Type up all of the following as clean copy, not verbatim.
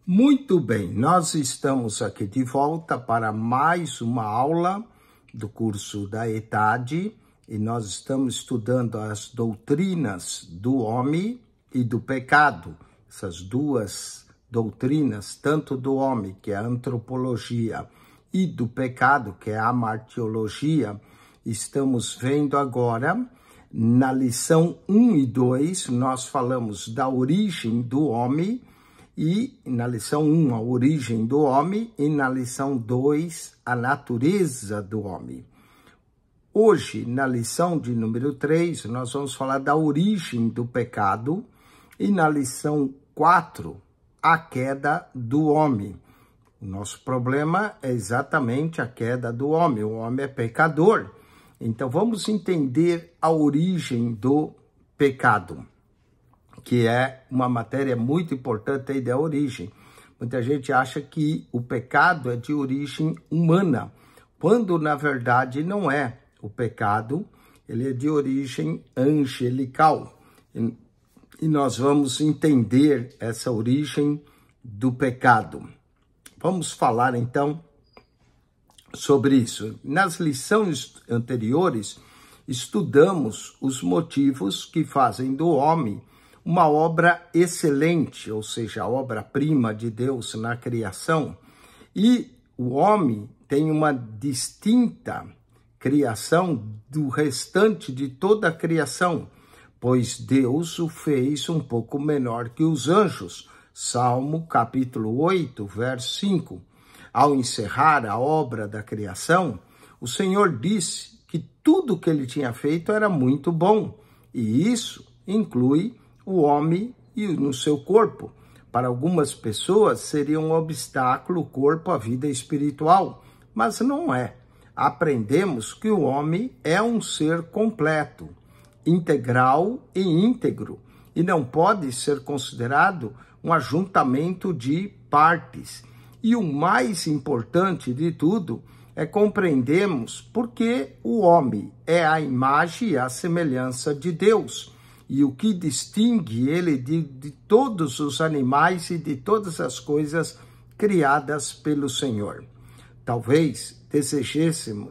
Muito bem, nós estamos aqui de volta para mais uma aula do curso da ETAD e nós estamos estudando as doutrinas do homem e do pecado. Essas duas doutrinas, tanto do homem, que é a antropologia, e do pecado, que é a amartiologia, estamos vendo agora. Na lição 1 e 2, nós falamos da origem do homem, e na lição 1, a origem do homem, e na lição 2, a natureza do homem. Hoje, na lição de número 3, nós vamos falar da origem do pecado, e na lição 4, a queda do homem. O nosso problema é exatamente a queda do homem. O homem é pecador. Então, vamos entender a origem do pecado, que é uma matéria muito importante aí da origem. Muita gente acha que o pecado é de origem humana, quando na verdade não é. O pecado, ele é de origem angelical. E nós vamos entender essa origem do pecado. Vamos falar então sobre isso. Nas lições anteriores, estudamos os motivos que fazem do homem uma obra excelente, ou seja, a obra-prima de Deus na criação. E o homem tem uma distinta criação do restante de toda a criação, pois Deus o fez um pouco menor que os anjos. Salmo capítulo 8, verso 5. Ao encerrar a obra da criação, o Senhor disse que tudo que ele tinha feito era muito bom, e isso inclui o homem e no seu corpo. Para algumas pessoas seria um obstáculo o corpo à vida espiritual, mas não é. Aprendemos que o homem é um ser completo, integral e íntegro, e não pode ser considerado um ajuntamento de partes. E o mais importante de tudo é compreendermos porque o homem é a imagem e a semelhança de Deus, e o que distingue ele de todos os animais e de todas as coisas criadas pelo Senhor. Talvez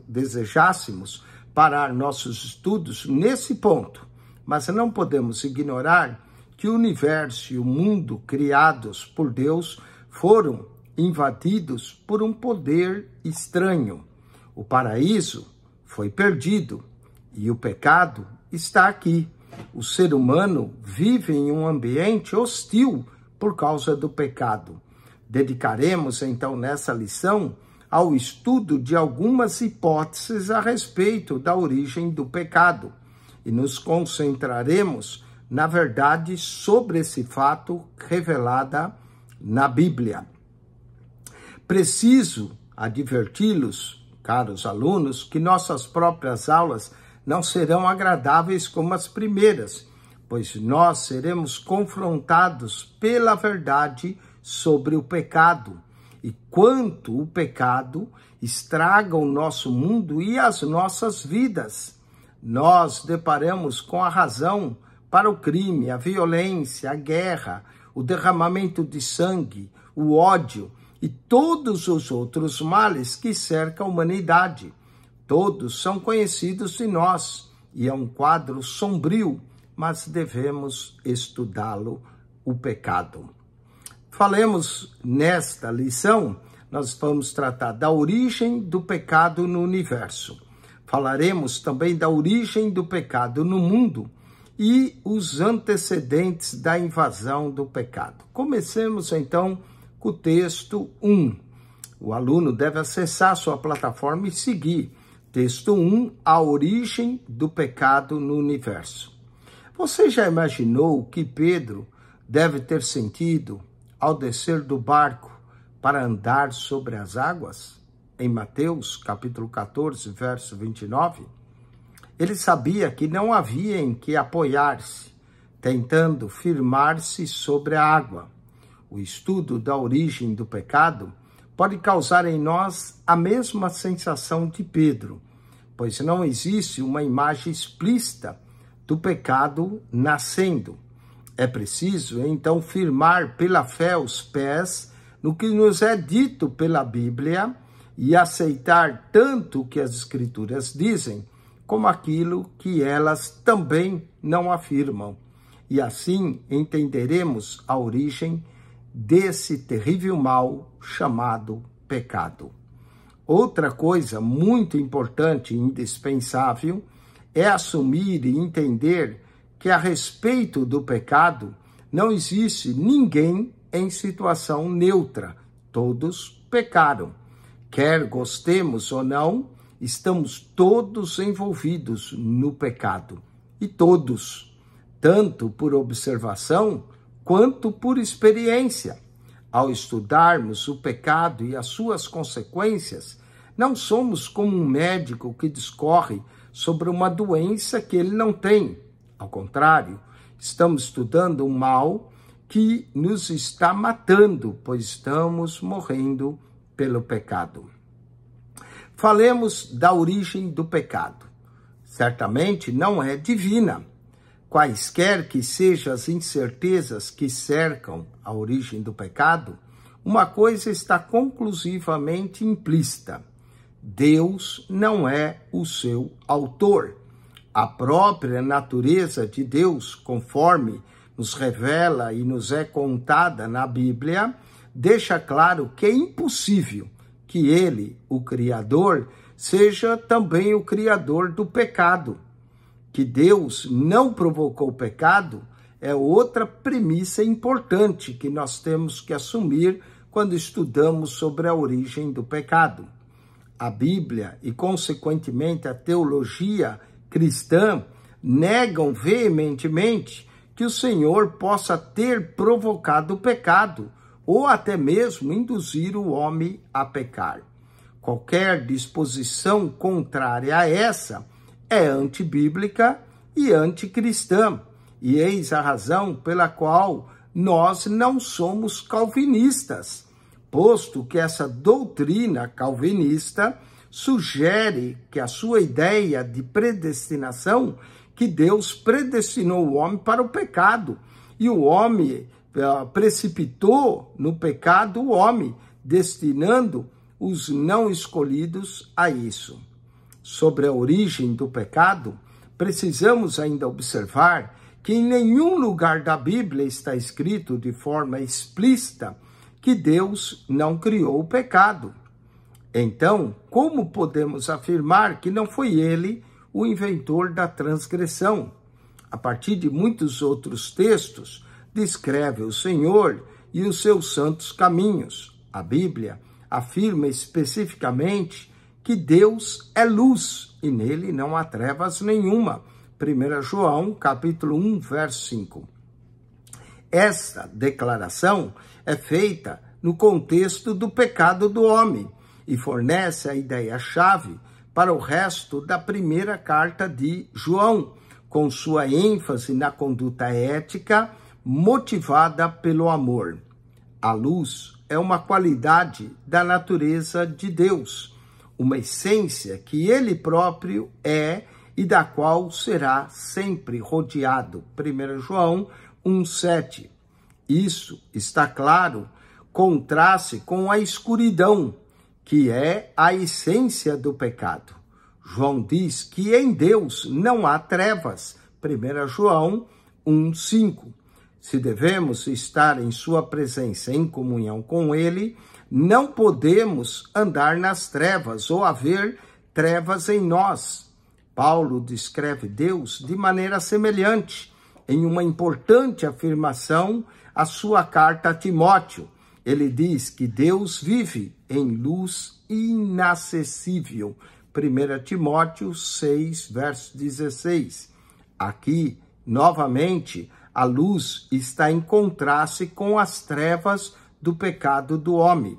desejássemos parar nossos estudos nesse ponto, mas não podemos ignorar que o universo e o mundo criados por Deus foram invadidos por um poder estranho. O paraíso foi perdido e o pecado está aqui. O ser humano vive em um ambiente hostil por causa do pecado. Dedicaremos, então, nessa lição, ao estudo de algumas hipóteses a respeito da origem do pecado e nos concentraremos, na verdade, sobre esse fato revelada na Bíblia. Preciso adverti-los, caros alunos, que nossas próprias aulas não serão agradáveis como as primeiras, pois nós seremos confrontados pela verdade sobre o pecado e quanto o pecado estraga o nosso mundo e as nossas vidas. Nós deparamos com a razão para o crime, a violência, a guerra, o derramamento de sangue, o ódio e todos os outros males que cercam a humanidade. Todos são conhecidos de nós e é um quadro sombrio, mas devemos estudá-lo, o pecado. Falemos nesta lição, nós vamos tratar da origem do pecado no universo. Falaremos também da origem do pecado no mundo e os antecedentes da invasão do pecado. Comecemos então com o texto 1. O aluno deve acessar sua plataforma e seguir. Texto 1, a origem do pecado no universo. Você já imaginou o que Pedro deve ter sentido ao descer do barco para andar sobre as águas? Em Mateus, capítulo 14, verso 29. Ele sabia que não havia em que apoiar-se, tentando firmar-se sobre a água. O estudo da origem do pecado pode causar em nós a mesma sensação de Pedro, pois não existe uma imagem explícita do pecado nascendo. É preciso, então, firmar pela fé os pés no que nos é dito pela Bíblia e aceitar tanto o que as Escrituras dizem, como aquilo que elas também não afirmam. E assim entenderemos a origem desse terrível mal chamado pecado. Outra coisa muito importante e indispensável é assumir e entender que a respeito do pecado não existe ninguém em situação neutra. Todos pecaram. Quer gostemos ou não, estamos todos envolvidos no pecado. E todos, tanto por observação quanto por experiência. Ao estudarmos o pecado e as suas consequências, não somos como um médico que discorre sobre uma doença que ele não tem. Ao contrário, estamos estudando um mal que nos está matando, pois estamos morrendo pelo pecado. Falemos da origem do pecado. Certamente não é divina. Quaisquer que sejam as incertezas que cercam a origem do pecado, uma coisa está conclusivamente implícita: Deus não é o seu autor. A própria natureza de Deus, conforme nos revela e nos é contada na Bíblia, deixa claro que é impossível que ele, o Criador, seja também o Criador do pecado. Que Deus não provocou o pecado é outra premissa importante que nós temos que assumir quando estudamos sobre a origem do pecado. A Bíblia e, consequentemente, a teologia cristã negam veementemente que o Senhor possa ter provocado o pecado ou até mesmo induzir o homem a pecar. Qualquer disposição contrária a essa é antibíblica e anticristã, e eis a razão pela qual nós não somos calvinistas, posto que essa doutrina calvinista sugere que a sua ideia de predestinação, que Deus predestinou o homem para o pecado, e o homem precipitou no pecado o homem, destinando os não escolhidos a isso. Sobre a origem do pecado, precisamos ainda observar que em nenhum lugar da Bíblia está escrito de forma explícita que Deus não criou o pecado. Então, como podemos afirmar que não foi ele o inventor da transgressão? A partir de muitos outros textos, descreve o Senhor e os seus santos caminhos. A Bíblia afirma especificamente que Deus é luz e nele não há trevas nenhuma. 1 João, capítulo 1, verso 5. Esta declaração é feita no contexto do pecado do homem e fornece a ideia-chave para o resto da primeira carta de João, com sua ênfase na conduta ética motivada pelo amor. A luz é uma qualidade da natureza de Deus, uma essência que ele próprio é e da qual será sempre rodeado. 1 João 1,7. Isso, está claro, contraste com a escuridão, que é a essência do pecado. João diz que em Deus não há trevas. 1 João 1,5. Se devemos estar em sua presença, em comunhão com ele, não podemos andar nas trevas ou haver trevas em nós. Paulo descreve Deus de maneira semelhante em uma importante afirmação à sua carta a Timóteo. Ele diz que Deus vive em luz inacessível. 1 Timóteo 6, verso 16. Aqui, novamente, a luz está em contraste com as trevas do pecado do homem.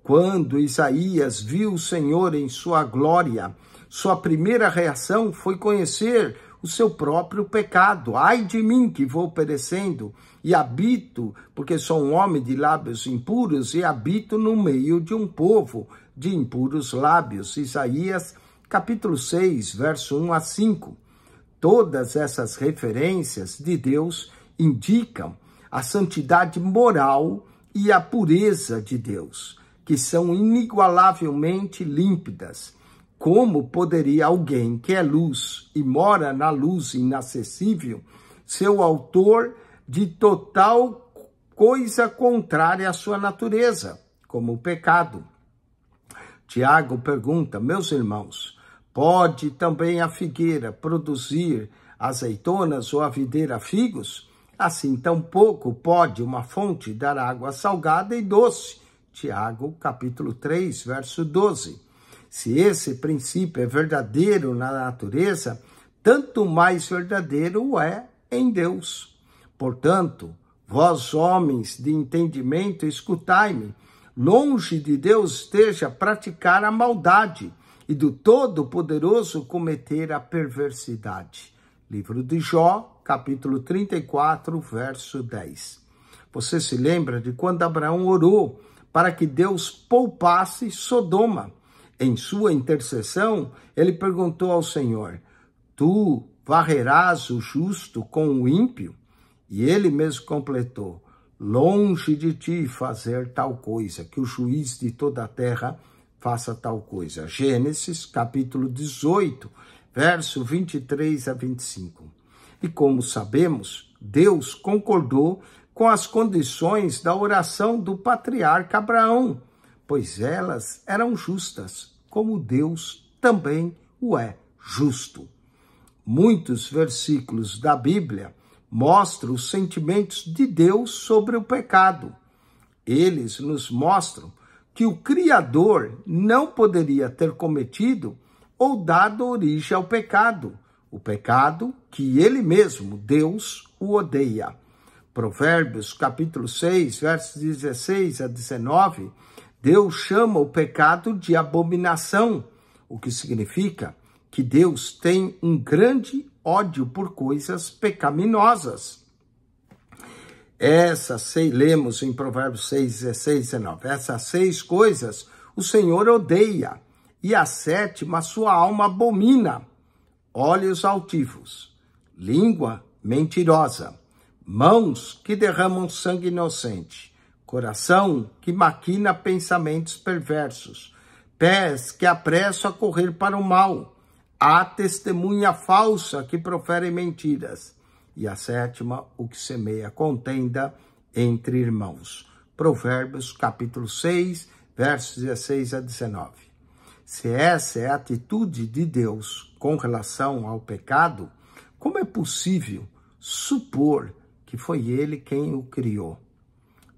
Quando Isaías viu o Senhor em sua glória, sua primeira reação foi conhecer o seu próprio pecado. Ai de mim que vou perecendo e habito, porque sou um homem de lábios impuros e habito no meio de um povo de impuros lábios. Isaías capítulo 6, verso 1 a 5. Todas essas referências de Deus indicam a santidade moral e a pureza de Deus, que são inigualavelmente límpidas. Como poderia alguém que é luz e mora na luz inacessível ser o autor de total coisa contrária à sua natureza, como o pecado? Tiago pergunta: meus irmãos, pode também a figueira produzir azeitonas ou a videira figos? Assim tampouco pode uma fonte dar água salgada e doce. Tiago, capítulo 3, verso 12. Se esse princípio é verdadeiro na natureza, tanto mais verdadeiro é em Deus. Portanto, vós homens de entendimento, escutai-me. Longe de Deus esteja praticar a maldade, e do Todo-Poderoso cometer a perversidade. Livro de Jó, capítulo 34, verso 10. Você se lembra de quando Abraão orou para que Deus poupasse Sodoma? Em sua intercessão, ele perguntou ao Senhor: tu varrerás o justo com o ímpio? E ele mesmo completou: longe de ti fazer tal coisa, que o juiz de toda a terra faça tal coisa. Gênesis, capítulo 18, verso 23 a 25. E como sabemos, Deus concordou com as condições da oração do patriarca Abraão, pois elas eram justas, como Deus também o é justo. Muitos versículos da Bíblia mostram os sentimentos de Deus sobre o pecado. Eles nos mostram que o Criador não poderia ter cometido ou dado origem ao pecado, o pecado que ele mesmo, Deus, o odeia. Provérbios, capítulo 6, versos 16 a 19, Deus chama o pecado de abominação, o que significa que Deus tem um grande ódio por coisas pecaminosas. Lemos em Provérbios 6, 16 e 19. Essas 6 coisas o Senhor odeia, e a 7ª sua alma abomina: olhos altivos, língua mentirosa, mãos que derramam sangue inocente, coração que maquina pensamentos perversos, pés que apressam a correr para o mal, a testemunha falsa que profere mentiras, e a 7ª, o que semeia contenda entre irmãos. Provérbios, capítulo 6, versos 16 a 19. Se essa é a atitude de Deus com relação ao pecado, como é possível supor que foi ele quem o criou?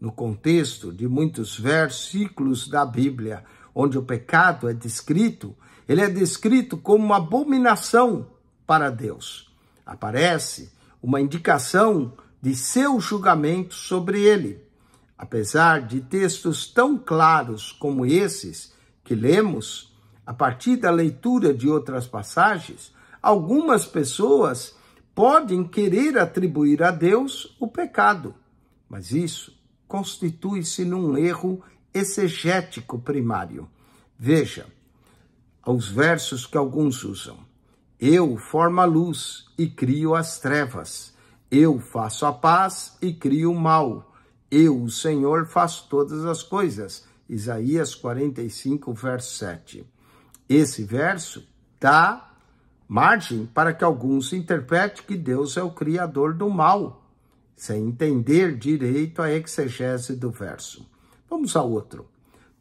No contexto de muitos versículos da Bíblia, onde o pecado é descrito, ele é descrito como uma abominação para Deus. Aparece uma indicação de seu julgamento sobre ele. Apesar de textos tão claros como esses que lemos, a partir da leitura de outras passagens, algumas pessoas podem querer atribuir a Deus o pecado, mas isso constitui-se num erro exegético primário. Veja os versos que alguns usam. Eu formo a luz e crio as trevas. Eu faço a paz e crio o mal. Eu, o Senhor, faço todas as coisas. Isaías 45, verso 7. Esse verso dá margem para que alguns interpretem que Deus é o criador do mal, sem entender direito a exegese do verso. Vamos ao outro.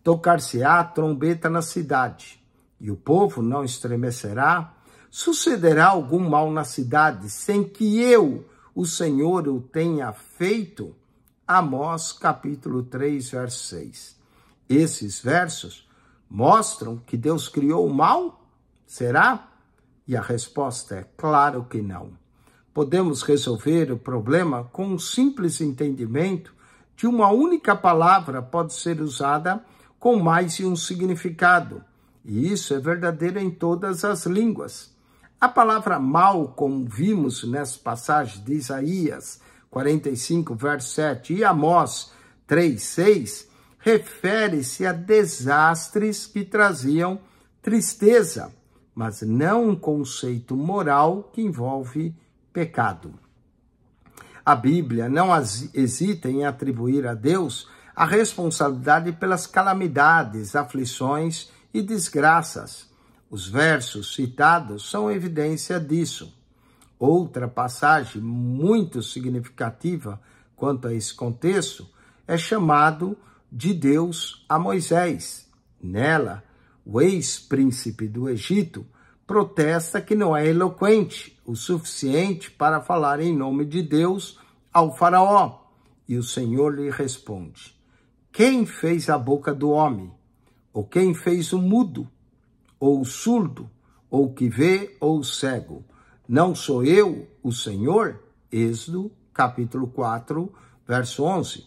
Tocar-se-á trombeta na cidade, e o povo não estremecerá. Sucederá algum mal na cidade, sem que eu, o Senhor, o tenha feito? Amós, capítulo 3, verso 6. Esses versos mostram que Deus criou o mal? Será? E a resposta é claro que não. Podemos resolver o problema com um simples entendimento de uma única palavra pode ser usada com mais de um significado. E isso é verdadeiro em todas as línguas. A palavra mal, como vimos nessa passagem de Isaías 45, verso 7 e Amós 3, 6, refere-se a desastres que traziam tristeza, mas não um conceito moral que envolve pecado. A Bíblia não hesita em atribuir a Deus a responsabilidade pelas calamidades, aflições e desgraças. Os versos citados são evidência disso. Outra passagem muito significativa quanto a esse contexto é chamado de Deus a Moisés. Nela, o ex-príncipe do Egito protesta que não é eloquente o suficiente para falar em nome de Deus ao faraó. E o Senhor lhe responde: quem fez a boca do homem? Ou quem fez o mudo? Ou o surdo? Ou o que vê? Ou o cego? Não sou eu, o Senhor? Êxodo, capítulo 4, verso 11.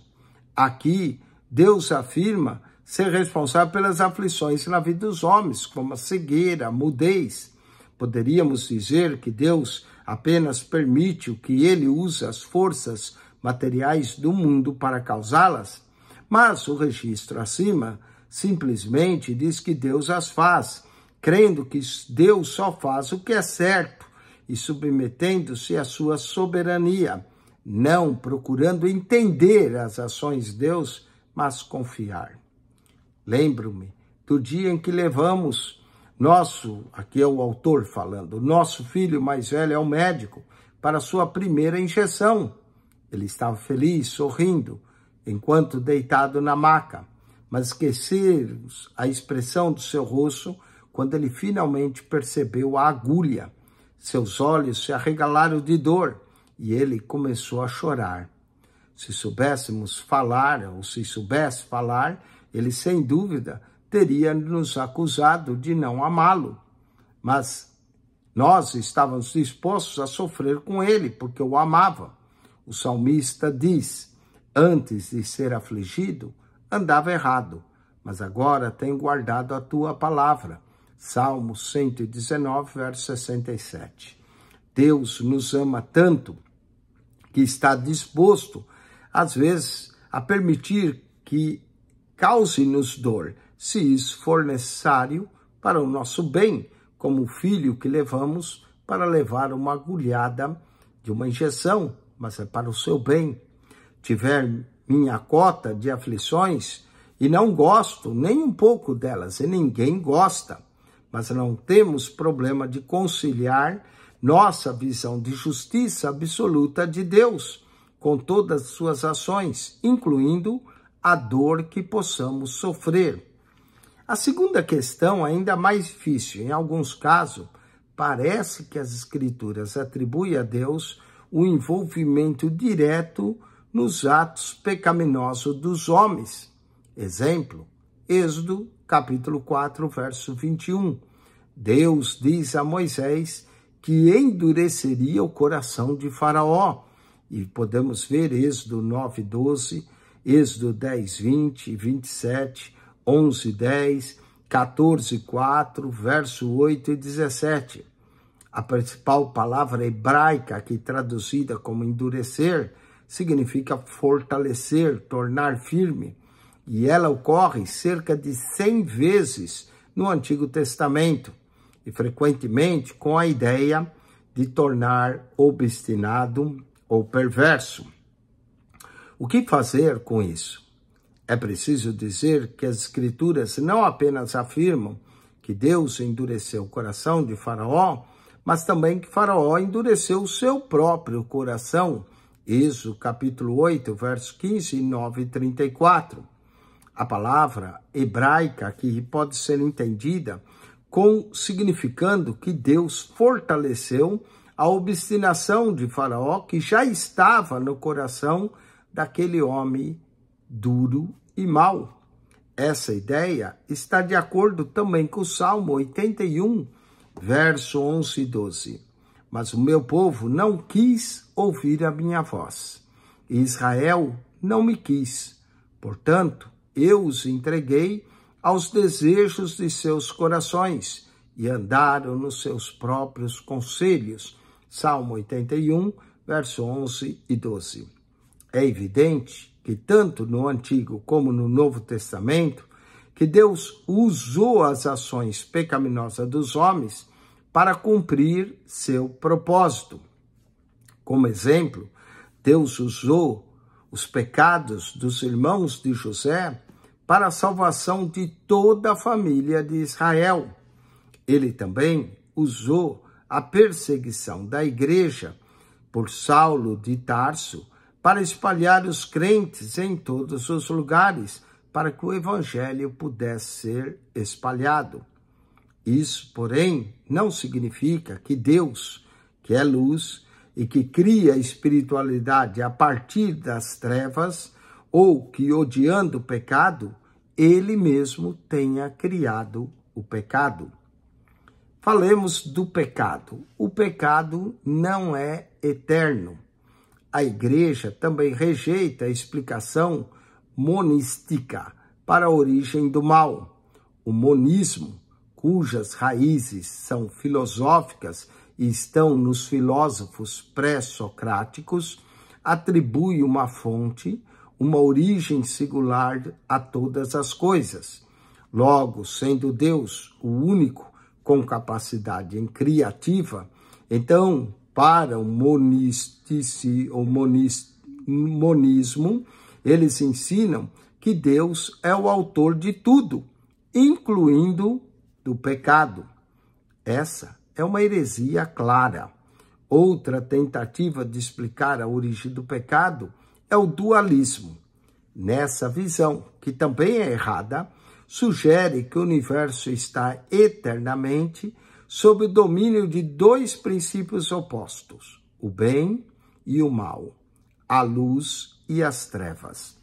Aqui, Deus afirma ser responsável pelas aflições na vida dos homens, como a cegueira, a mudez. Poderíamos dizer que Deus apenas permite o que ele usa as forças materiais do mundo para causá-las, mas o registro acima simplesmente diz que Deus as faz, crendo que Deus só faz o que é certo e submetendo-se à sua soberania, não procurando entender as ações de Deus, mas confiar. Lembro-me do dia em que levamos aqui é o autor falando, nosso filho mais velho ao médico para sua primeira injeção. Ele estava feliz, sorrindo, enquanto deitado na maca, mas esquecemos a expressão do seu rosto quando ele finalmente percebeu a agulha. Seus olhos se arregalaram de dor e ele começou a chorar. Se soubéssemos falar, ou se soubesse falar, ele sem dúvida teria nos acusado de não amá-lo. Mas nós estávamos dispostos a sofrer com ele, porque o amava. O salmista diz: antes de ser afligido, andava errado, mas agora tenho guardado a tua palavra. Salmo 119, verso 67. Deus nos ama tanto que está disposto, às vezes, a permitir que cause-nos dor, se isso for necessário para o nosso bem, como o filho que levamos para levar uma agulhada de uma injeção, mas é para o seu bem. Tiver minha cota de aflições e não gosto nem um pouco delas, e ninguém gosta, mas não temos problema de conciliar nossa visão de justiça absoluta de Deus com todas as suas ações, incluindo a dor que possamos sofrer. A segunda questão, ainda mais difícil, em alguns casos, parece que as Escrituras atribuem a Deus o envolvimento direto nos atos pecaminosos dos homens. Exemplo, Êxodo, capítulo 4, verso 21. Deus diz a Moisés que endureceria o coração de Faraó. E podemos ver Êxodo 9, 12, Êxodo 10, 20, 27, 11, 10, 14, 4, verso 8 e 17. A principal palavra hebraica, aqui traduzida como endurecer, significa fortalecer, tornar firme. E ela ocorre cerca de 100 vezes no Antigo Testamento, e frequentemente com a ideia de tornar obstinado ou perverso. O que fazer com isso? É preciso dizer que as Escrituras não apenas afirmam que Deus endureceu o coração de Faraó, mas também que Faraó endureceu o seu próprio coração. Êxodo capítulo 8, versos 15, 9 e 34. A palavra hebraica aqui pode ser entendida significando que Deus fortaleceu a obstinação de Faraó, que já estava no coração daquele homem duro e mau. Essa ideia está de acordo também com o Salmo 81, verso 11 e 12. Mas o meu povo não quis ouvir a minha voz, e Israel não me quis. Portanto, eu os entreguei aos desejos de seus corações, e andaram nos seus próprios conselhos. Salmo 81, verso 11 e 12. É evidente que tanto no Antigo como no Novo Testamento, que Deus usou as ações pecaminosas dos homens para cumprir seu propósito. Como exemplo, Deus usou os pecados dos irmãos de José para a salvação de toda a família de Israel. Ele também usou a perseguição da igreja por Saulo de Tarso para espalhar os crentes em todos os lugares, para que o evangelho pudesse ser espalhado. Isso, porém, não significa que Deus, que é luz e que cria a espiritualidade a partir das trevas, ou que, odiando o pecado, ele mesmo tenha criado o pecado. Falemos do pecado. O pecado não é eterno. A igreja também rejeita a explicação monística para a origem do mal. O monismo, cujas raízes são filosóficas e estão nos filósofos pré-socráticos, atribui uma fonte, uma origem singular a todas as coisas. Logo, sendo Deus o único com capacidade criativa, então, para o monismo, eles ensinam que Deus é o autor de tudo, incluindo do pecado. Essa é uma heresia clara. Outra tentativa de explicar a origem do pecado é o dualismo. Nessa visão, que também é errada, sugere que o universo está eternamente sob o domínio de dois princípios opostos, o bem e o mal, a luz e as trevas.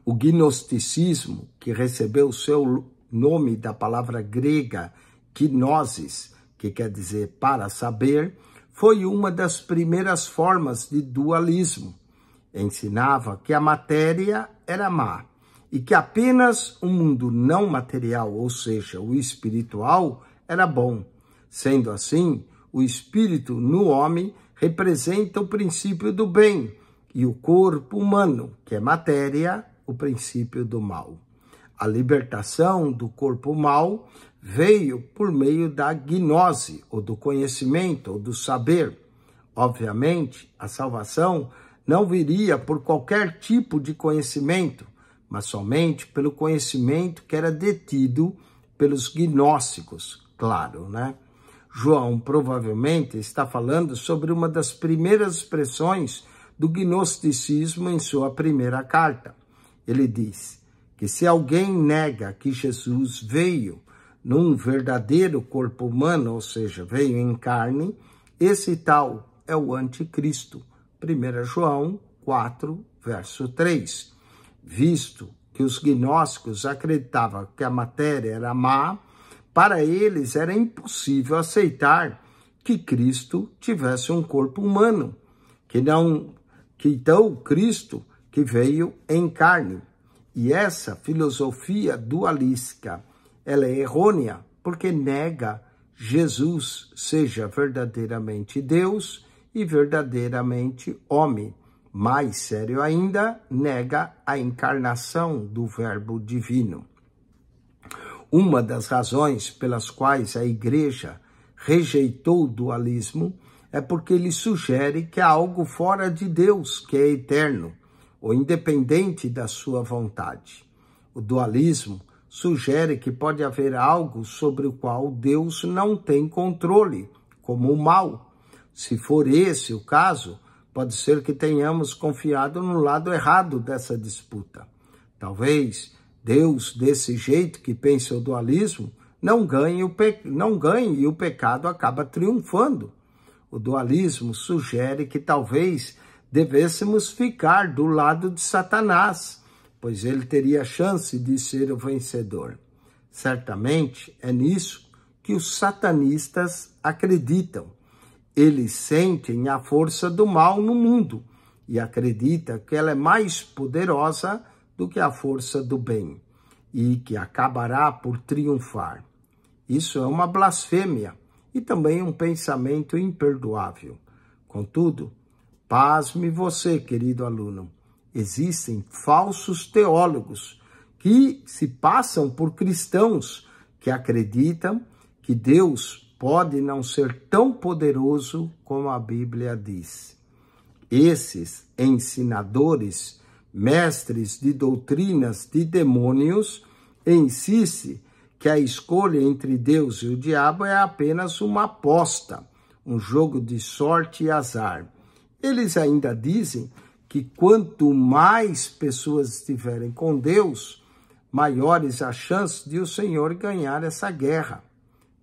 O gnosticismo, que recebeu seu nome da palavra grega gnosis, que quer dizer para saber, foi uma das primeiras formas de dualismo. Ensinava que a matéria era má e que apenas o mundo não material, ou seja, o espiritual, era bom. Sendo assim, o espírito no homem representa o princípio do bem e o corpo humano, que é matéria, o princípio do mal. A libertação do corpo mal veio por meio da gnose, ou do conhecimento, ou do saber. Obviamente, a salvação não viria por qualquer tipo de conhecimento, mas somente pelo conhecimento que era detido pelos gnósticos, claro, né? João provavelmente está falando sobre uma das primeiras expressões do gnosticismo em sua primeira carta. Ele diz que se alguém nega que Jesus veio num verdadeiro corpo humano, ou seja, veio em carne, esse tal é o anticristo. 1 João 4, verso 3. Visto que os gnósticos acreditavam que a matéria era má, para eles era impossível aceitar que Cristo tivesse um corpo humano, que então Cristo que veio em carne. E essa filosofia dualística, ela é errônea, porque nega Jesus seja verdadeiramente Deus e verdadeiramente homem. Mais sério ainda, nega a encarnação do Verbo divino. Uma das razões pelas quais a igreja rejeitou o dualismo é porque ele sugere que há algo fora de Deus, que é eterno, ou independente da sua vontade. O dualismo sugere que pode haver algo sobre o qual Deus não tem controle, como o mal. Se for esse o caso, pode ser que tenhamos confiado no lado errado dessa disputa. Talvez Deus, desse jeito que pensa o dualismo, não ganhe e o pecado acaba triunfando. O dualismo sugere que talvez devêssemos ficar do lado de Satanás, pois ele teria chance de ser o vencedor. Certamente é nisso que os satanistas acreditam. Eles sentem a força do mal no mundo e acreditam que ela é mais poderosa do que a força do bem e que acabará por triunfar. Isso é uma blasfêmia e também um pensamento imperdoável. Contudo, pasme você, querido aluno, existem falsos teólogos que se passam por cristãos que acreditam que Deus pode não ser tão poderoso como a Bíblia diz. Esses ensinadores, mestres de doutrinas de demônios, insistem que a escolha entre Deus e o diabo é apenas uma aposta, um jogo de sorte e azar. Eles ainda dizem que quanto mais pessoas estiverem com Deus, maiores as chances de o Senhor ganhar essa guerra.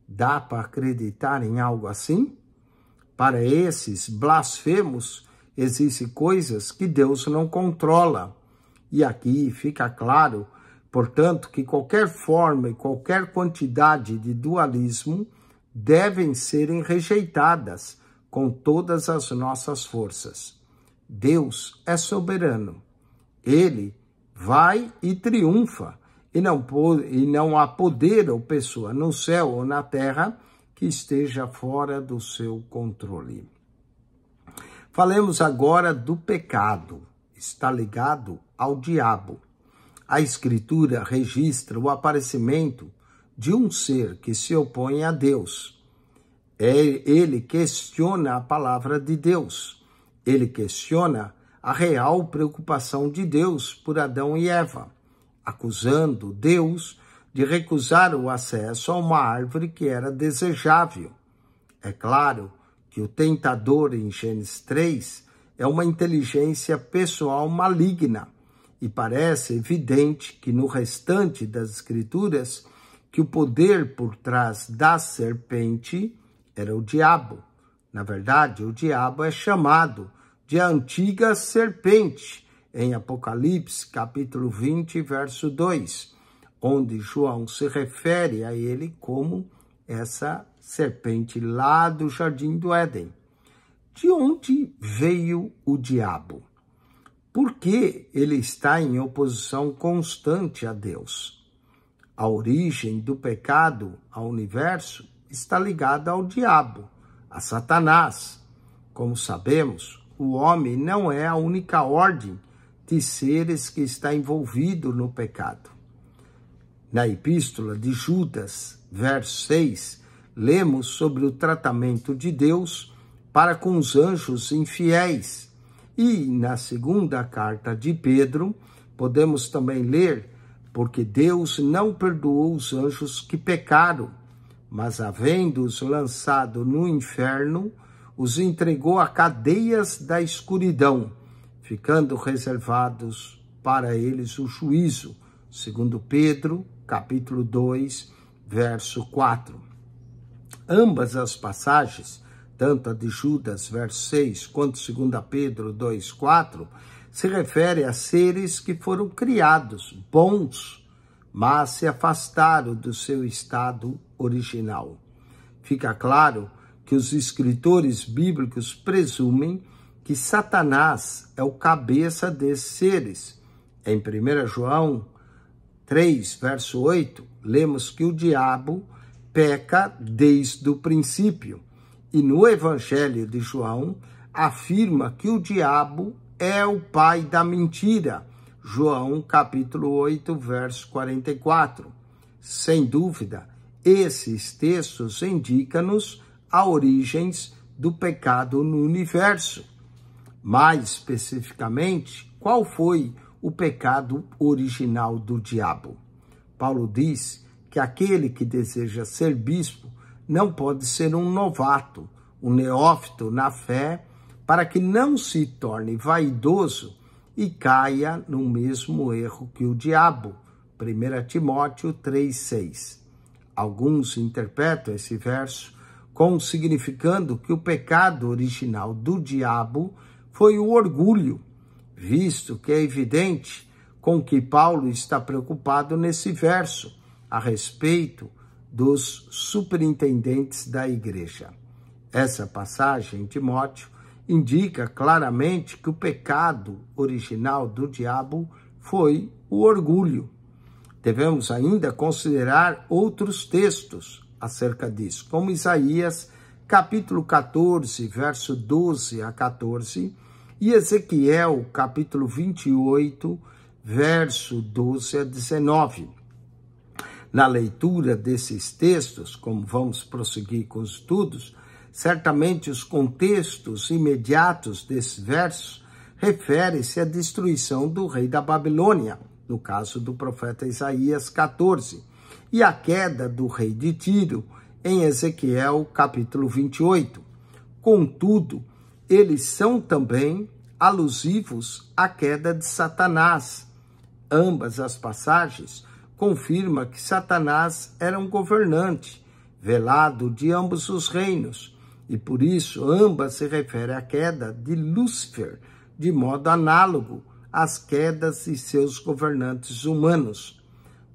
Dá para acreditar em algo assim? Para esses blasfemos, existem coisas que Deus não controla. E aqui fica claro, portanto, que qualquer forma e qualquer quantidade de dualismo devem serem rejeitadas com todas as nossas forças. Deus é soberano. Ele vai e triunfa, e não há poder ou pessoa no céu ou na terra que esteja fora do seu controle. Falemos agora do pecado. Está ligado ao diabo. A Escritura registra o aparecimento de um ser que se opõe a Deus. Ele questiona a palavra de Deus. Ele questiona a real preocupação de Deus por Adão e Eva, acusando Deus de recusar o acesso a uma árvore que era desejável. É claro que o tentador em Gênesis 3 é uma inteligência pessoal maligna, e parece evidente que no restante das Escrituras que o poder por trás da serpente era o diabo. Na verdade, o diabo é chamado de a antiga serpente, em Apocalipse, capítulo 20, verso 2, onde João se refere a ele como essa serpente lá do Jardim do Éden. De onde veio o diabo? Por que ele está em oposição constante a Deus? A origem do pecado ao universo está ligada ao diabo, a Satanás. Como sabemos, o homem não é a única ordem de seres que está envolvido no pecado. Na epístola de Judas, verso 6, lemos sobre o tratamento de Deus para com os anjos infiéis. E na segunda carta de Pedro, podemos também ler, porque Deus não perdoou os anjos que pecaram, mas havendo-os lançado no inferno, os entregou a cadeias da escuridão, ficando reservados para eles o juízo, segundo Pedro, capítulo 2, verso 4. Ambas as passagens, tanto a de Judas, verso 6, quanto 2 Pedro 2, 4, se refere a seres que foram criados, bons, mas se afastaram do seu estado original. Fica claro que os escritores bíblicos presumem que Satanás é o cabeça desses seres. Em 1 João 3, verso 8, lemos que o diabo peca desde o princípio. E no Evangelho de João, afirma que o diabo é o pai da mentira. João, capítulo 8, verso 44. Sem dúvida, esses textos indicam-nos as origens do pecado no universo. Mais especificamente, qual foi o pecado original do diabo? Paulo diz que aquele que deseja ser bispo não pode ser um novato, um neófito na fé, para que não se torne vaidoso e caia no mesmo erro que o diabo. 1 Timóteo 3,6. Alguns interpretam esse verso como significando que o pecado original do diabo foi o orgulho, visto que é evidente com que Paulo está preocupado nesse verso a respeito dos superintendentes da igreja. Essa passagem, Timóteo, indica claramente que o pecado original do diabo foi o orgulho. Devemos ainda considerar outros textos acerca disso, como Isaías, capítulo 14, verso 12 a 14, e Ezequiel, capítulo 28, verso 12 a 19. Na leitura desses textos, como vamos prosseguir com os estudos, Certamente os contextos imediatos desses versos referem-se à destruição do rei da Babilônia, no caso do profeta Isaías 14, e à queda do rei de Tiro, em Ezequiel capítulo 28. Contudo, eles são também alusivos à queda de Satanás. Ambas as passagens confirmam que Satanás era um governante, velado de ambos os reinos, e por isso ambas se referem à queda de Lúcifer, de modo análogo às quedas de seus governantes humanos.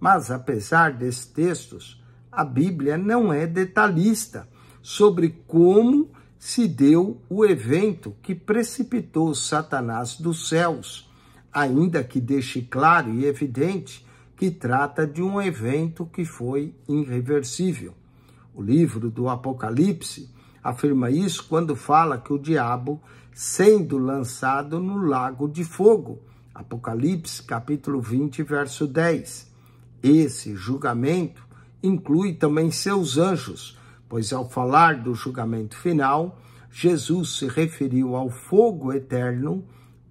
Mas, apesar desses textos, a Bíblia não é detalhista sobre como se deu o evento que precipitou Satanás dos céus, ainda que deixe claro e evidente que trata de um evento que foi irreversível. O livro do Apocalipse afirma isso quando fala que o diabo sendo lançado no lago de fogo. Apocalipse, capítulo 20, verso 10. Esse julgamento inclui também seus anjos, pois ao falar do julgamento final, Jesus se referiu ao fogo eterno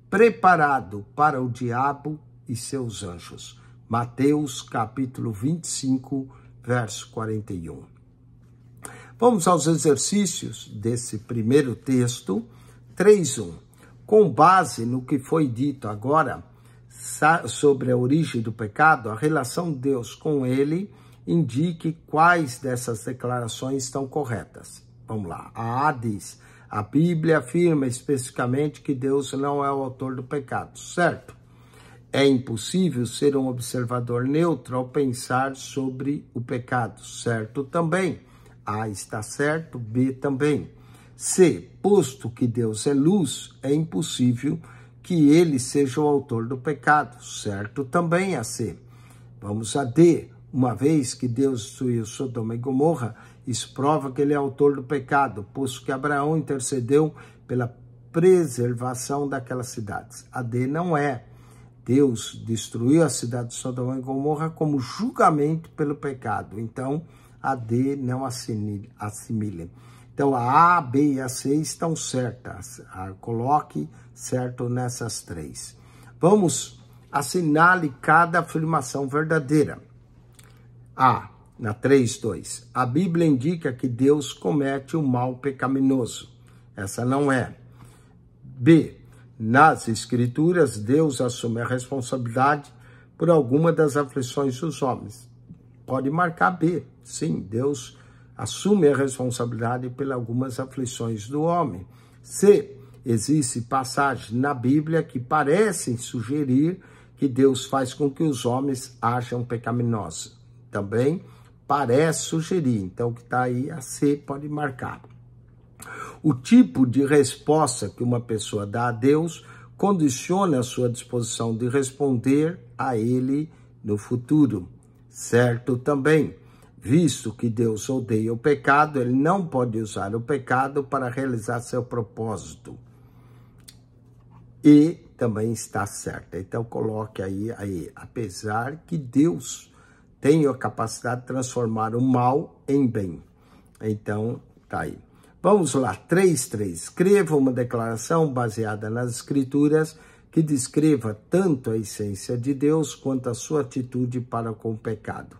preparado para o diabo e seus anjos. Mateus, capítulo 25, verso 41. Vamos aos exercícios desse primeiro texto, 3.1. Com base no que foi dito agora sobre a origem do pecado, a relação de Deus com ele, indique quais dessas declarações estão corretas. Vamos lá. A A diz: a Bíblia afirma especificamente que Deus não é o autor do pecado, certo? É impossível ser um observador neutro ao pensar sobre o pecado, certo também. A está certo, B também. C, posto que Deus é luz, é impossível que ele seja o autor do pecado, certo também a C. Vamos a D. Uma vez que Deus destruiu Sodoma e Gomorra, isso prova que ele é autor do pecado, posto que Abraão intercedeu pela preservação daquelas cidades. A D não é. Deus destruiu a cidade de Sodoma e Gomorra como julgamento pelo pecado. Então, a D não assimilem. Então, a A, B e a C estão certas. Coloque certo nessas três. Vamos assinale cada afirmação verdadeira. A, na 3.2. A Bíblia indica que Deus comete o mal pecaminoso. Essa não é. B, nas Escrituras, Deus assume a responsabilidade por alguma das aflições dos homens. Pode marcar B. Sim, Deus assume a responsabilidade por algumas aflições do homem. C, existe passagem na Bíblia que parecem sugerir que Deus faz com que os homens ajam pecaminosos. Também parece sugerir, então o que está aí, a C pode marcar. O tipo de resposta que uma pessoa dá a Deus condiciona a sua disposição de responder a ele no futuro, certo também. Visto que Deus odeia o pecado, ele não pode usar o pecado para realizar seu propósito. E também está certa. Então coloque aí, apesar que Deus tem a capacidade de transformar o mal em bem. Então, tá aí. Vamos lá, 3.3. Escreva uma declaração baseada nas Escrituras que descreva tanto a essência de Deus quanto a sua atitude para com o pecado.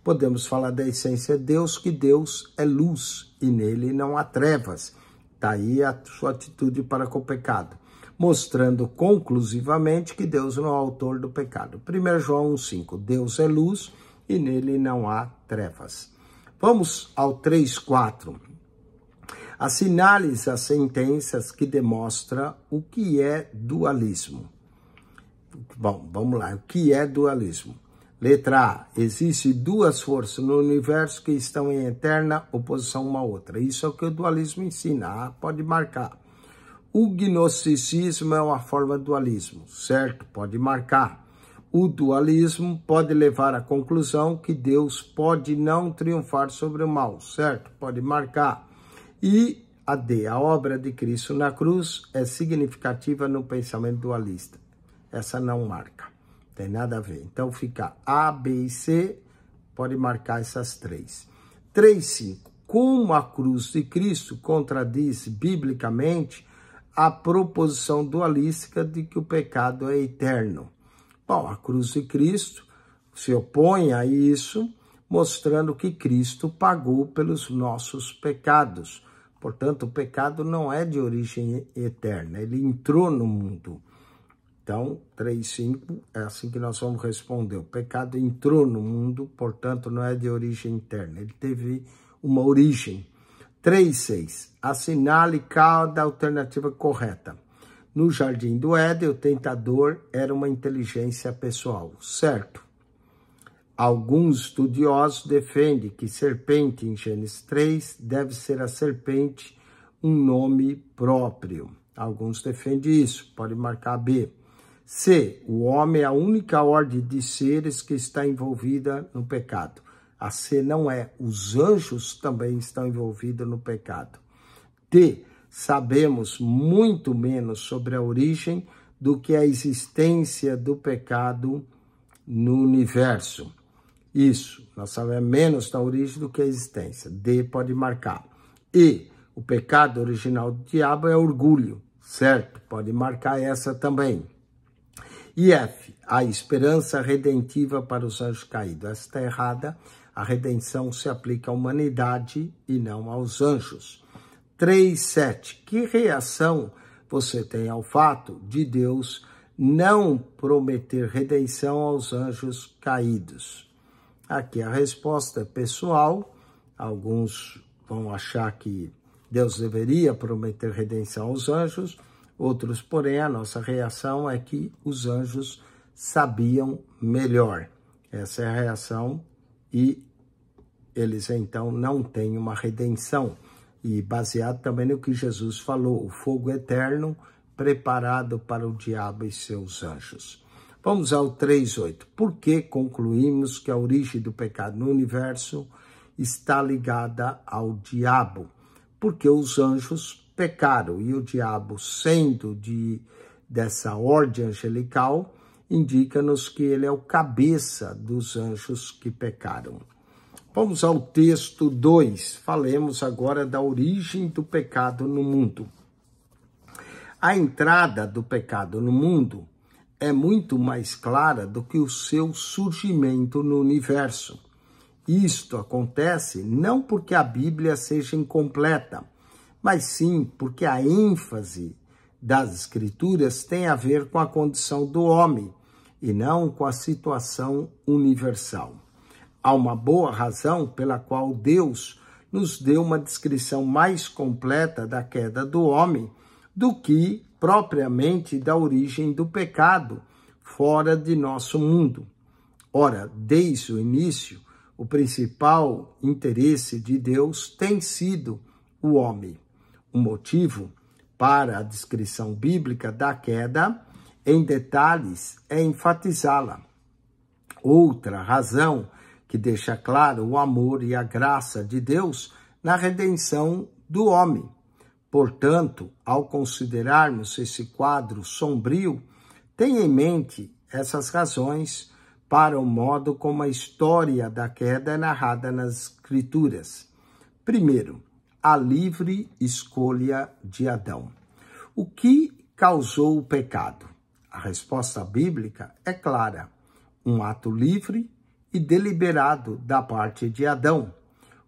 Podemos falar da essência de Deus, que Deus é luz e nele não há trevas. Tá aí a sua atitude para com o pecado, mostrando conclusivamente que Deus não é o autor do pecado. 1 João 1,5. Deus é luz e nele não há trevas. Vamos ao 3.4. Assinale as sentenças que demonstram o que é dualismo. Bom, vamos lá. O que é dualismo? Letra A. Existem duas forças no universo que estão em eterna oposição uma à outra. Isso é o que o dualismo ensina. A pode marcar. O gnosticismo é uma forma de dualismo, certo? Pode marcar. O dualismo pode levar à conclusão que Deus pode não triunfar sobre o mal, certo? Pode marcar. E a D, a obra de Cristo na cruz é significativa no pensamento dualista. Essa não marca, tem nada a ver. Então fica A, B e C, pode marcar essas três. 3.5. como a cruz de Cristo contradiz biblicamente a proposição dualística de que o pecado é eterno. Bom, a cruz de Cristo se opõe a isso, mostrando que Cristo pagou pelos nossos pecados. Portanto, o pecado não é de origem eterna, ele entrou no mundo. Então, 3:5 é assim que nós vamos responder. O pecado entrou no mundo, portanto, não é de origem eterna, ele teve uma origem. 3:6. Assinale cada alternativa correta. No jardim do Éden, o tentador era uma inteligência pessoal, certo? Alguns estudiosos defendem que serpente, em Gênesis 3, deve ser a serpente um nome próprio. Alguns defendem isso, pode marcar B. C. O homem é a única ordem de seres que está envolvida no pecado. A C não é. Os anjos também estão envolvidos no pecado. D. Sabemos muito menos sobre a origem do que a existência do pecado no universo. Isso, nós sabemos menos da origem do que a existência. D pode marcar. E. O pecado original do diabo é orgulho, certo? Pode marcar essa também. E F, a esperança redentiva para os anjos caídos. Essa está errada. A redenção se aplica à humanidade e não aos anjos. 3:7. Que reação você tem ao fato de Deus não prometer redenção aos anjos caídos? Aqui a resposta é pessoal. Alguns vão achar que Deus deveria prometer redenção aos anjos. Outros, porém, a nossa reação é que os anjos sabiam melhor. Essa é a reação e eles, então, não têm uma redenção. E baseado também no que Jesus falou, o fogo eterno preparado para o diabo e seus anjos. Vamos ao 3:8. Por que concluímos que a origem do pecado no universo está ligada ao diabo? Porque os anjos pecaram e o diabo, sendo dessa ordem angelical, indica-nos que ele é o cabeça dos anjos que pecaram. Vamos ao texto 2. Falemos agora da origem do pecado no mundo. A entrada do pecado no mundo é muito mais clara do que o seu surgimento no universo. Isto acontece não porque a Bíblia seja incompleta, mas sim porque a ênfase das Escrituras tem a ver com a condição do homem e não com a situação universal. Há uma boa razão pela qual Deus nos deu uma descrição mais completa da queda do homem do que propriamente da origem do pecado fora de nosso mundo. Ora, desde o início, o principal interesse de Deus tem sido o homem. O motivo para a descrição bíblica da queda, em detalhes, é enfatizá-la. Outra razão que deixa claro o amor e a graça de Deus na redenção do homem. Portanto, ao considerarmos esse quadro sombrio, tenha em mente essas razões para o modo como a história da queda é narrada nas Escrituras. Primeiro, a livre escolha de Adão. O que causou o pecado? A resposta bíblica é clara: um ato livre e deliberado da parte de Adão.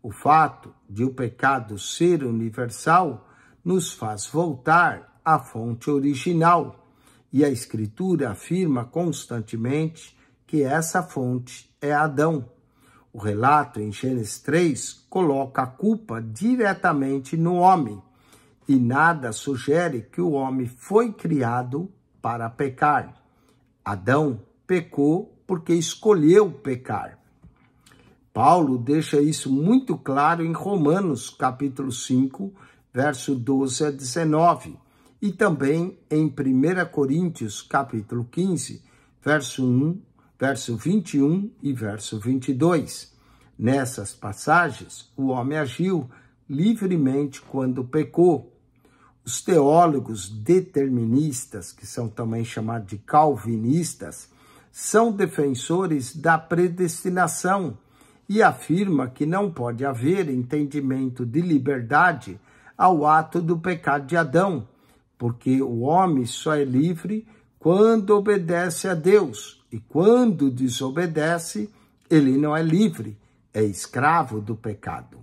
O fato de o pecado ser universal nos faz voltar à fonte original, e a Escritura afirma constantemente que essa fonte é Adão. O relato em Gênesis 3 coloca a culpa diretamente no homem, e nada sugere que o homem foi criado para pecar. Adão pecou porque escolheu pecar. Paulo deixa isso muito claro em Romanos, capítulo 5, verso 12 a 19, e também em 1 Coríntios, capítulo 15, verso 1, verso 21 e verso 22. Nessas passagens, o homem agiu livremente quando pecou. Os teólogos deterministas, que são também chamados de calvinistas, são defensores da predestinação e afirma que não pode haver entendimento de liberdade ao ato do pecado de Adão, porque o homem só é livre quando obedece a Deus, e quando desobedece, ele não é livre, é escravo do pecado.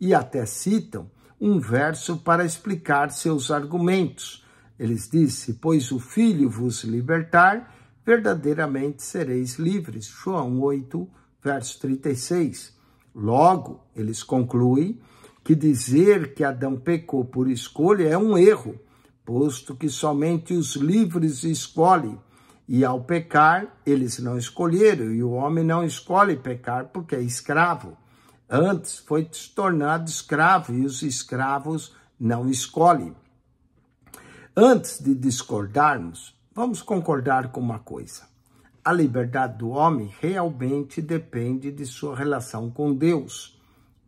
E até citam um verso para explicar seus argumentos. Eles dizem, pois o Filho vos libertar, verdadeiramente sereis livres. João 8, verso 36. Logo, eles concluem que dizer que Adão pecou por escolha é um erro, posto que somente os livres escolhem, e ao pecar, eles não escolheram, e o homem não escolhe pecar porque é escravo. Antes foi tornado escravo, e os escravos não escolhem. Antes de discordarmos, vamos concordar com uma coisa. A liberdade do homem realmente depende de sua relação com Deus.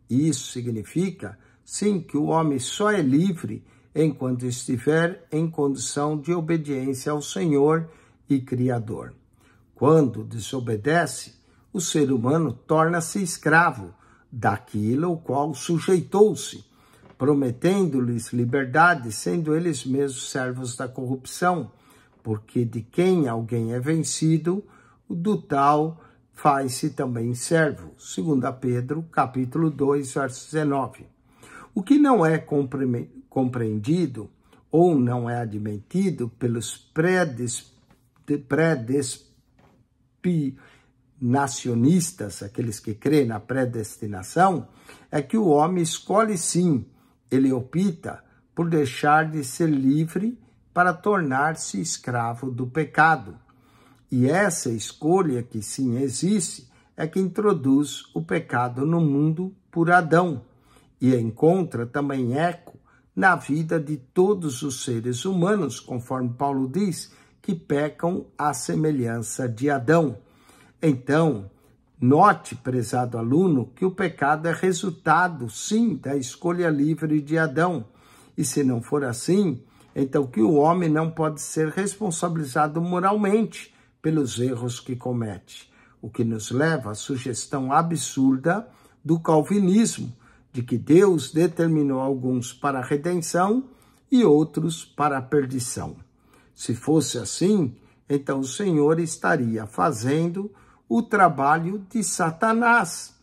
Isso significa, sim, que o homem só é livre enquanto estiver em condição de obediência ao Senhor e Criador. Quando desobedece, o ser humano torna-se escravo daquilo ao qual sujeitou-se, prometendo-lhes liberdade, sendo eles mesmos servos da corrupção, porque de quem alguém é vencido, do tal faz-se também servo. 2 Pedro, capítulo 2, verso 19. O que não é compreendido ou não é admitido pelos predestinacionistas, aqueles que creem na predestinação, é que o homem escolhe sim, ele opta por deixar de ser livre para tornar-se escravo do pecado. E essa escolha que sim existe é que introduz o pecado no mundo por Adão e encontra também eco na vida de todos os seres humanos, conforme Paulo diz, que pecam à semelhança de Adão. Então, note, prezado aluno, que o pecado é resultado, sim, da escolha livre de Adão. E se não for assim, então que o homem não pode ser responsabilizado moralmente pelos erros que comete, o que nos leva à sugestão absurda do calvinismo, de que Deus determinou alguns para a redenção e outros para a perdição. Se fosse assim, então o Senhor estaria fazendo o trabalho de Satanás.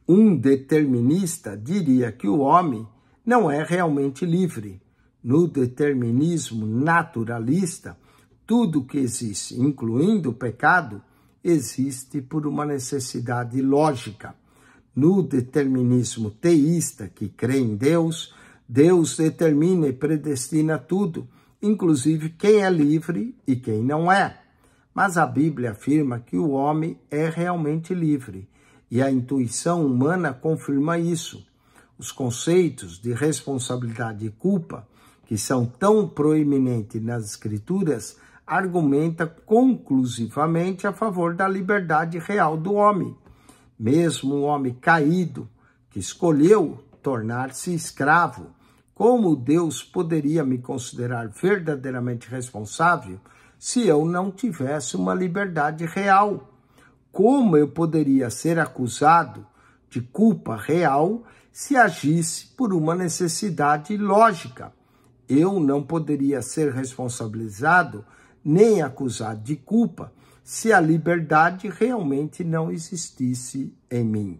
Um determinista diria que o homem não é realmente livre. No determinismo naturalista, tudo que existe, incluindo o pecado, existe por uma necessidade lógica. No determinismo teísta, que crê em Deus, Deus determina e predestina tudo, inclusive quem é livre e quem não é. Mas a Bíblia afirma que o homem é realmente livre, e a intuição humana confirma isso. Os conceitos de responsabilidade e culpa, que são tão proeminentes nas Escrituras, argumentam conclusivamente a favor da liberdade real do homem. Mesmo o homem caído, que escolheu tornar-se escravo, como Deus poderia me considerar verdadeiramente responsável se eu não tivesse uma liberdade real? Como eu poderia ser acusado de culpa real se agisse por uma necessidade lógica? Eu não poderia ser responsabilizado nem acusado de culpa se a liberdade realmente não existisse em mim.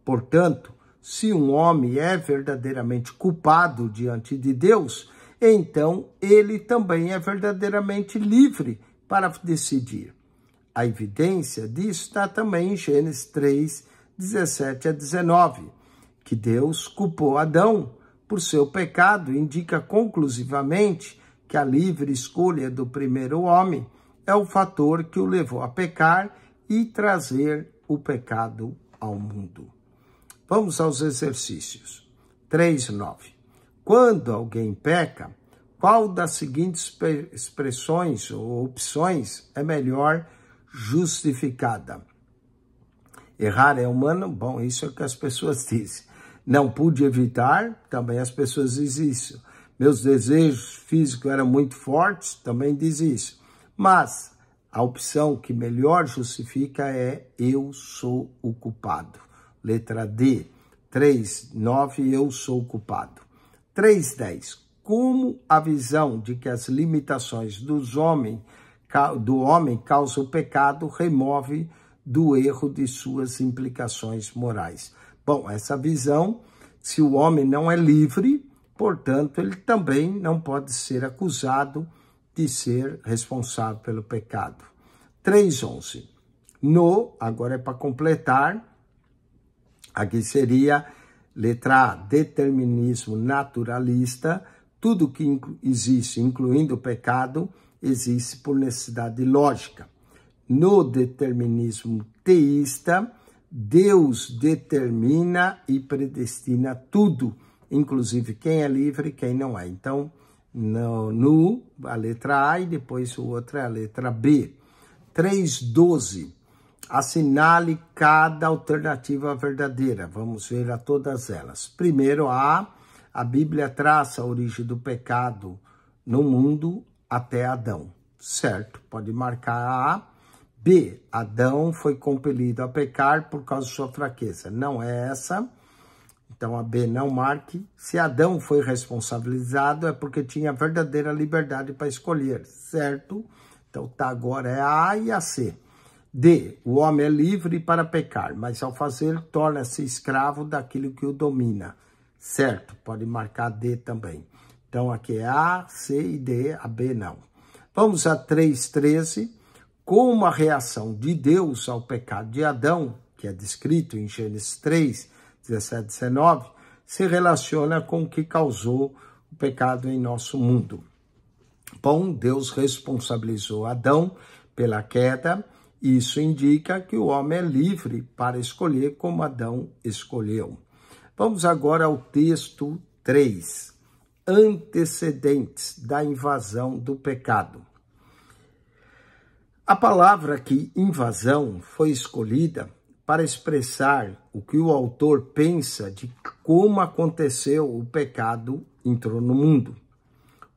Portanto, se um homem é verdadeiramente culpado diante de Deus, então ele também é verdadeiramente livre para decidir. A evidência disso está também em Gênesis 3, 17 a 19, que Deus culpou Adão por seu pecado, indica conclusivamente que a livre escolha do primeiro homem é o fator que o levou a pecar e trazer o pecado ao mundo. Vamos aos exercícios. 3.9. Quando alguém peca, qual das seguintes expressões ou opções é melhor justificada? Errar é humano? Bom, isso é o que as pessoas dizem. Não pude evitar? Também as pessoas dizem isso. Meus desejos físicos eram muito fortes? Também diz isso. Mas a opção que melhor justifica é eu sou o culpado. Letra D, 3:9, eu sou o culpado. 3:10, como a visão de que as limitações do homem causam o pecado remove do erro de suas implicações morais. Bom, essa visão, se o homem não é livre, portanto, ele também não pode ser acusado de ser responsável pelo pecado. 3:11. Agora é para completar, aqui seria letra A, determinismo naturalista, tudo que existe, incluindo o pecado, existe por necessidade lógica. No determinismo teísta, Deus determina e predestina tudo, inclusive quem é livre e quem não é. Então, a letra A e depois o outro é a letra B. 3:12. Assinale cada alternativa verdadeira. Vamos ver a todas elas. Primeiro, a Bíblia traça a origem do pecado no mundo até Adão. Certo, pode marcar A. B, Adão foi compelido a pecar por causa de sua fraqueza. Não é essa. Então, a B não marque. Se Adão foi responsabilizado, é porque tinha verdadeira liberdade para escolher, certo? Então, tá, agora é a A e a C. D, o homem é livre para pecar, mas ao fazer, torna-se escravo daquilo que o domina, certo? Pode marcar D também. Então, aqui é A, C e D, a B não. Vamos a 3:13. Como a reação de Deus ao pecado de Adão, que é descrito em Gênesis 3, 17, 19, se relaciona com o que causou o pecado em nosso mundo. Bom, Deus responsabilizou Adão pela queda, e isso indica que o homem é livre para escolher como Adão escolheu. Vamos agora ao texto 3, antecedentes da invasão do pecado. A palavra aqui, invasão, foi escolhida para expressar o que o autor pensa de como aconteceu o pecado entrou no mundo.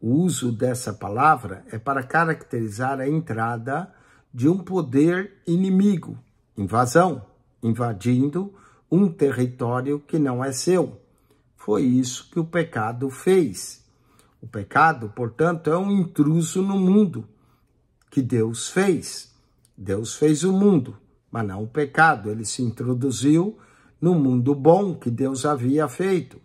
O uso dessa palavra é para caracterizar a entrada de um poder inimigo, invasão, invadindo um território que não é seu. Foi isso que o pecado fez. O pecado, portanto, é um intruso no mundo que Deus fez. Deus fez o mundo, mas não o pecado. Ele se introduziu no mundo bom que Deus havia feito.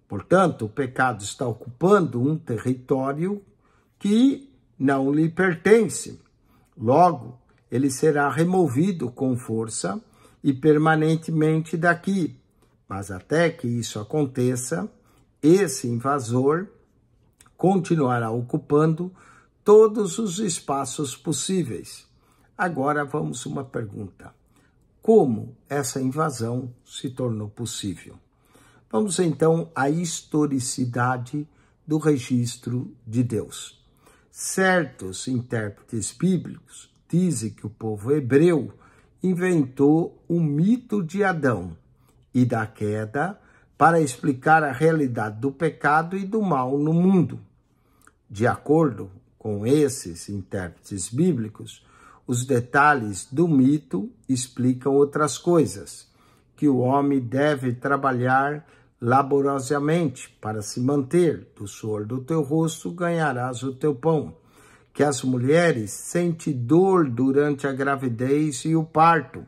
Portanto, o pecado está ocupando um território que não lhe pertence. Logo, ele será removido com força e permanentemente daqui. Mas até que isso aconteça, esse invasor continuará ocupando todos os espaços possíveis. Agora vamos a uma pergunta. Como essa invasão se tornou possível? Vamos então à historicidade do registro de Deus. Certos intérpretes bíblicos dizem que o povo hebreu inventou o mito de Adão e da queda para explicar a realidade do pecado e do mal no mundo. De acordo com esses intérpretes bíblicos, os detalhes do mito explicam outras coisas, que o homem deve trabalhar laboriosamente para se manter, do suor do teu rosto ganharás o teu pão, que as mulheres sentem dor durante a gravidez e o parto,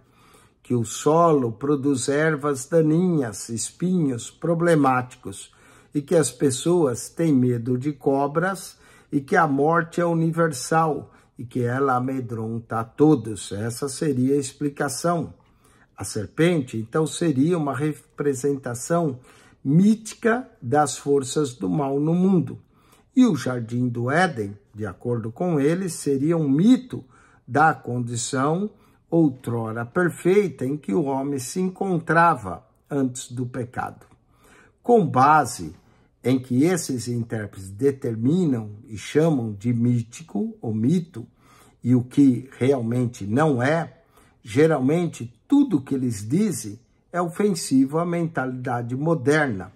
que o solo produz ervas daninhas, espinhos problemáticos, e que as pessoas têm medo de cobras, e que a morte é universal, e que ela amedronta a todos. Essa seria a explicação. A serpente, então, seria uma representação mítica das forças do mal no mundo. E o jardim do Éden, de acordo com eles, seria um mito da condição outrora perfeita em que o homem se encontrava antes do pecado. Com base em que esses intérpretes determinam e chamam de mítico ou mito, e o que realmente não é, geralmente tudo que eles dizem é ofensivo à mentalidade moderna,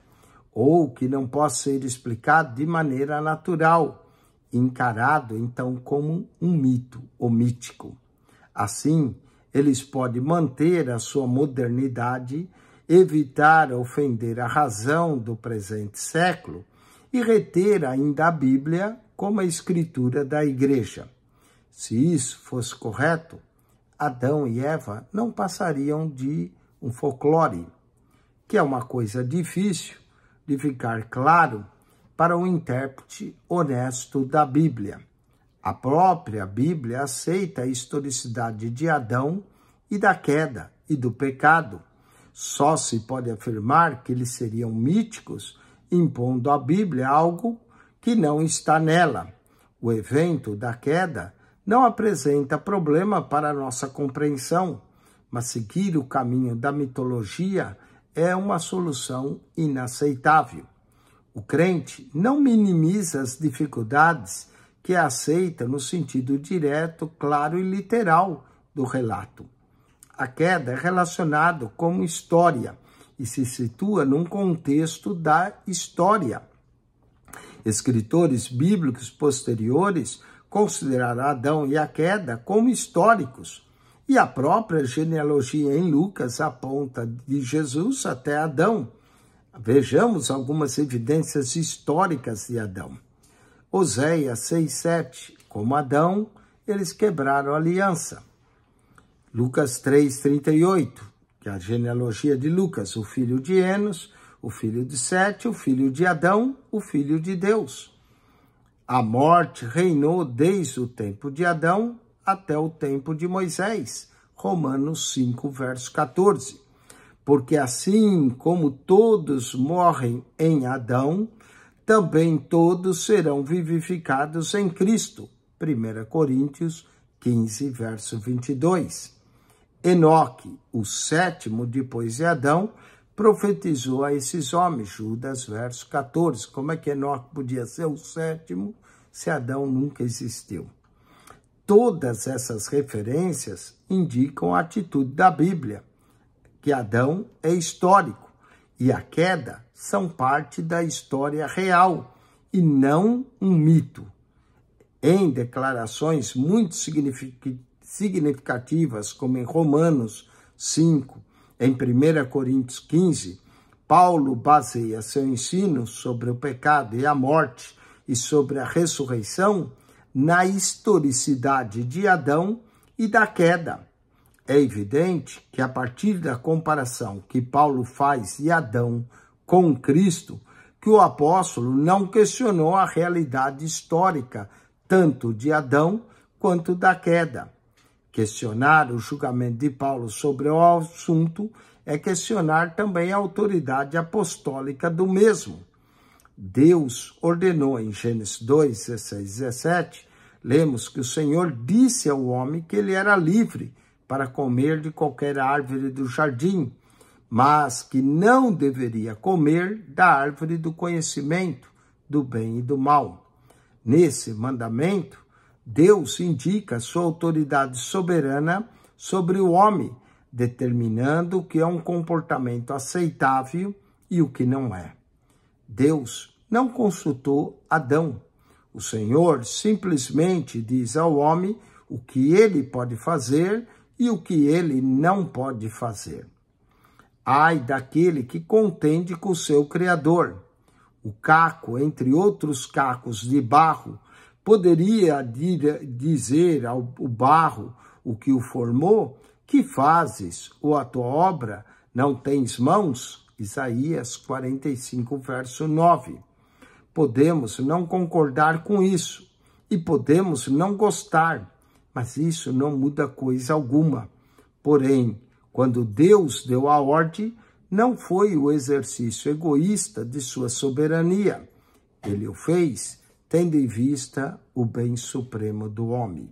ou que não pode ser explicado de maneira natural, encarado então como um mito ou mítico. Assim, eles podem manter a sua modernidade, evitar ofender a razão do presente século e reter ainda a Bíblia como a escritura da igreja. Se isso fosse correto, Adão e Eva não passariam de um folclore, que é uma coisa difícil de ficar claro para um intérprete honesto da Bíblia. A própria Bíblia aceita a historicidade de Adão e da queda e do pecado. Só se pode afirmar que eles seriam míticos, impondo à Bíblia algo que não está nela. O evento da queda não apresenta problema para a nossa compreensão, mas seguir o caminho da mitologia é uma solução inaceitável. O crente não minimiza as dificuldades que aceita no sentido direto, claro e literal do relato. A queda é relacionada como história e se situa num contexto da história. Escritores bíblicos posteriores consideraram Adão e a queda como históricos, e a própria genealogia em Lucas aponta de Jesus até Adão. Vejamos algumas evidências históricas de Adão. Oséias 6:7, como Adão, eles quebraram a aliança. Lucas 3:38, que é a genealogia de Lucas, o filho de Enos, o filho de Sete, o filho de Adão, o filho de Deus. A morte reinou desde o tempo de Adão até o tempo de Moisés. Romanos 5, verso 14. Porque assim como todos morrem em Adão, também todos serão vivificados em Cristo. 1 Coríntios 15, verso 22. Enoque, o sétimo depois de Adão, profetizou a esses homens. Judas, verso 14. Como é que Enoque podia ser o sétimo se Adão nunca existiu? Todas essas referências indicam a atitude da Bíblia, que Adão é histórico e a queda são parte da história real e não um mito. Em declarações muito significativas, como em Romanos 5, em 1 Coríntios 15, Paulo baseia seu ensino sobre o pecado e a morte e sobre a ressurreição na historicidade de Adão e da queda. É evidente que a partir da comparação que Paulo faz de Adão com Cristo, que o apóstolo não questionou a realidade histórica tanto de Adão quanto da queda. Questionar o julgamento de Paulo sobre o assunto é questionar também a autoridade apostólica do mesmo. Deus ordenou em Gênesis 2, 16, 17, lemos que o Senhor disse ao homem que ele era livre para comer de qualquer árvore do jardim, mas que não deveria comer da árvore do conhecimento do bem e do mal. Nesse mandamento, Deus indica sua autoridade soberana sobre o homem, determinando o que é um comportamento aceitável e o que não é. Deus não consultou Adão. O Senhor simplesmente diz ao homem o que ele pode fazer e o que ele não pode fazer. Ai daquele que contende com o seu Criador. O caco, entre outros cacos de barro, poderia dizer ao barro, o que o formou, que fazes, ou a tua obra não tens mãos? Isaías 45, verso 9. Podemos não concordar com isso e podemos não gostar, mas isso não muda coisa alguma. Porém, quando Deus deu a ordem, não foi o exercício egoísta de sua soberania. Ele o fez tendo em vista o bem supremo do homem.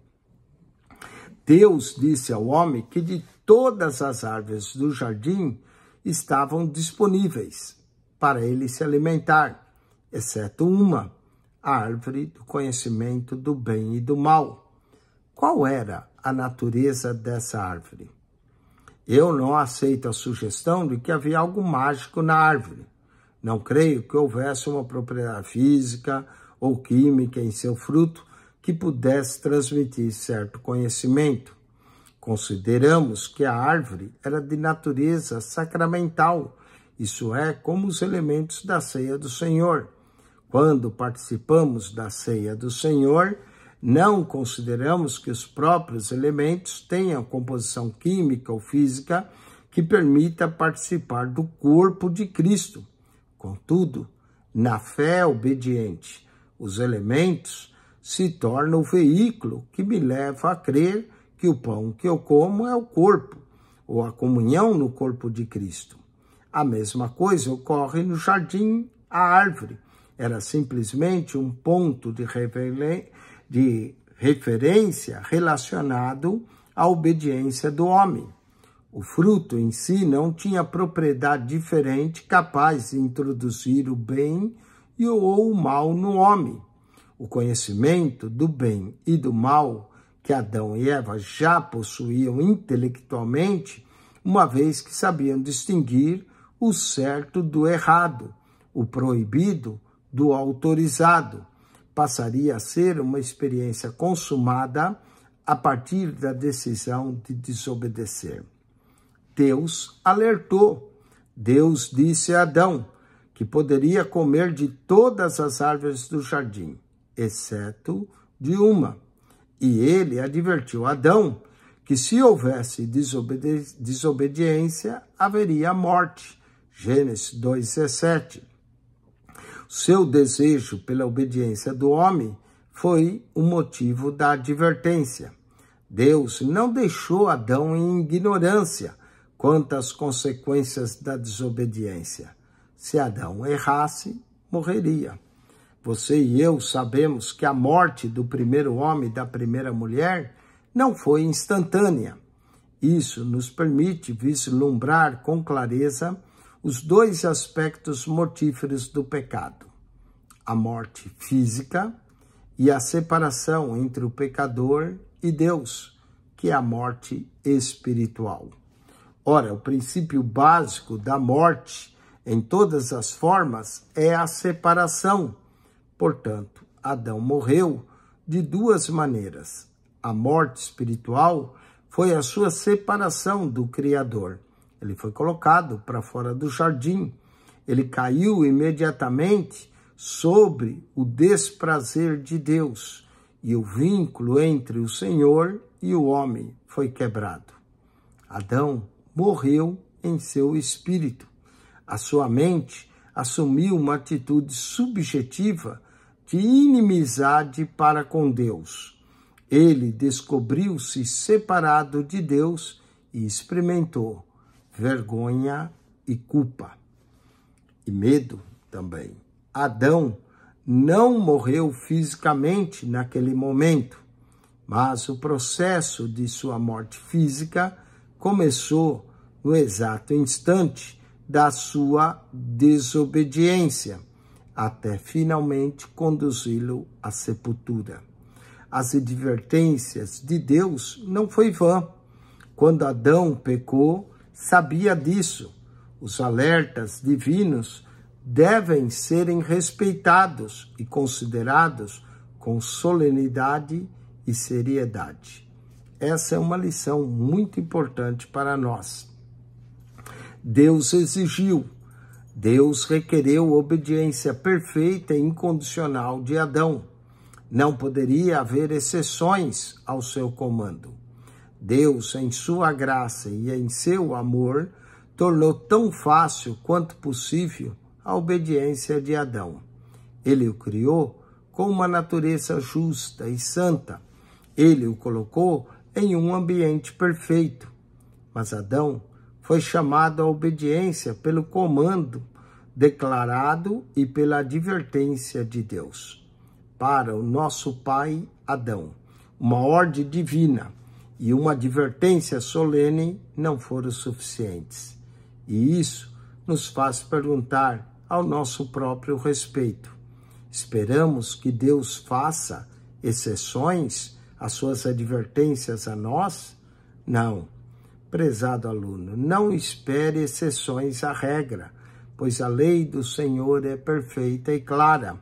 Deus disse ao homem que de todas as árvores do jardim estavam disponíveis para ele se alimentar, exceto uma, a árvore do conhecimento do bem e do mal. Qual era a natureza dessa árvore? Eu não aceito a sugestão de que havia algo mágico na árvore. Não creio que houvesse uma propriedade física ou química em seu fruto que pudesse transmitir certo conhecimento. Consideramos que a árvore era de natureza sacramental, isso é, como os elementos da ceia do Senhor. Quando participamos da ceia do Senhor, não consideramos que os próprios elementos tenham composição química ou física que permita participar do corpo de Cristo. Contudo, na fé obediente, os elementos se tornam o veículo que me leva a crer que o pão que eu como é o corpo, ou a comunhão no corpo de Cristo. A mesma coisa ocorre no jardim, a árvore. Era simplesmente um ponto de referência relacionado à obediência do homem. O fruto em si não tinha propriedade diferente capaz de introduzir o bem ou o mal no homem. O conhecimento do bem e do mal que Adão e Eva já possuíam intelectualmente, uma vez que sabiam distinguir o certo do errado, o proibido do autorizado, passaria a ser uma experiência consumada a partir da decisão de desobedecer. Deus alertou. Deus disse a Adão que poderia comer de todas as árvores do jardim, exceto de uma. E ele advertiu Adão que se houvesse desobediência, haveria morte. Gênesis 2,17. Seu desejo pela obediência do homem foi o motivo da advertência. Deus não deixou Adão em ignorância quanto às consequências da desobediência. Se Adão errasse, morreria. Você e eu sabemos que a morte do primeiro homem e da primeira mulher não foi instantânea. Isso nos permite vislumbrar com clareza os dois aspectos mortíferos do pecado: a morte física e a separação entre o pecador e Deus, que é a morte espiritual. Ora, o princípio básico da morte, em todas as formas, é a separação. Portanto, Adão morreu de duas maneiras. A morte espiritual foi a sua separação do Criador. Ele foi colocado para fora do jardim. Ele caiu imediatamente sobre o desprazer de Deus, e o vínculo entre o Senhor e o homem foi quebrado. Adão morreu em seu espírito. A sua mente assumiu uma atitude subjetiva de inimizade para com Deus. Ele descobriu-se separado de Deus e experimentou vergonha e culpa. E medo também. Adão não morreu fisicamente naquele momento, mas o processo de sua morte física começou no exato instante da sua desobediência, até finalmente conduzi-lo à sepultura. As advertências de Deus não foi vã. Quando Adão pecou, sabia disso. Os alertas divinos devem serem respeitados e considerados com solenidade e seriedade. Essa é uma lição muito importante para nós. Deus exigiu, Deus requereu obediência perfeita e incondicional de Adão. Não poderia haver exceções ao seu comando. Deus, em sua graça e em seu amor, tornou tão fácil quanto possível a obediência de Adão. Ele o criou com uma natureza justa e santa. Ele o colocou em um ambiente perfeito. Mas Adão foi chamado à obediência pelo comando declarado e pela advertência de Deus. Para o nosso pai Adão, uma ordem divina e uma advertência solene não foram suficientes. E isso nos faz perguntar ao nosso próprio respeito: esperamos que Deus faça exceções às suas advertências a nós? Não. Prezado aluno, não espere exceções à regra, pois a lei do Senhor é perfeita e clara.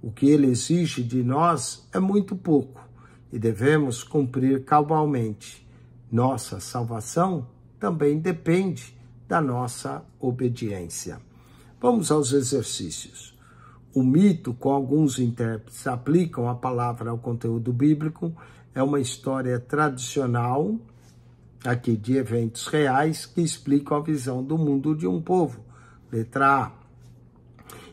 O que ele exige de nós é muito pouco e devemos cumprir cabalmente. Nossa salvação também depende da nossa obediência. Vamos aos exercícios. O mito, com alguns intérpretes, aplicam a palavra ao conteúdo bíblico, é uma história tradicional, aqui de eventos reais, que explicam a visão do mundo de um povo. Letra A.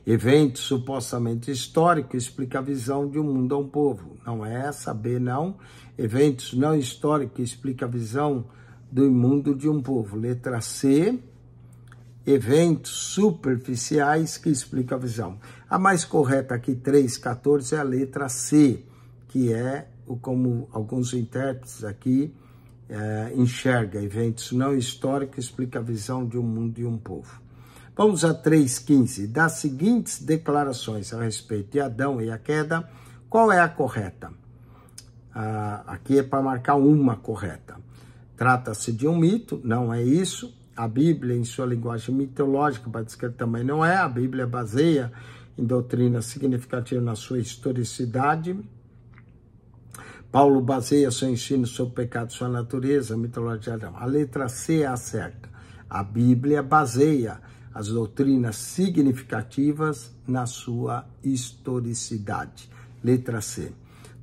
Evento supostamente histórico explica a visão de um mundo a um povo. Não é essa. B, não. Eventos não históricos explica a visão do mundo de um povo. Letra C. Eventos superficiais que explicam a visão. A mais correta aqui, 3,14, é a letra C, que é como alguns intérpretes aqui enxergam. Eventos não históricos explica a visão de um mundo e um povo. Vamos a 3,15. Das seguintes declarações a respeito de Adão e a queda, qual é a correta? Aqui é para marcar uma correta. Trata-se de um mito, não é isso. A Bíblia, em sua linguagem mitológica, para descrever também não é. A Bíblia baseia em doutrina significativa na sua historicidade. Paulo baseia seu ensino sobre o pecado e sua natureza, a mitologia de Adão. A letra C é a certa. A Bíblia baseia as doutrinas significativas na sua historicidade. Letra C.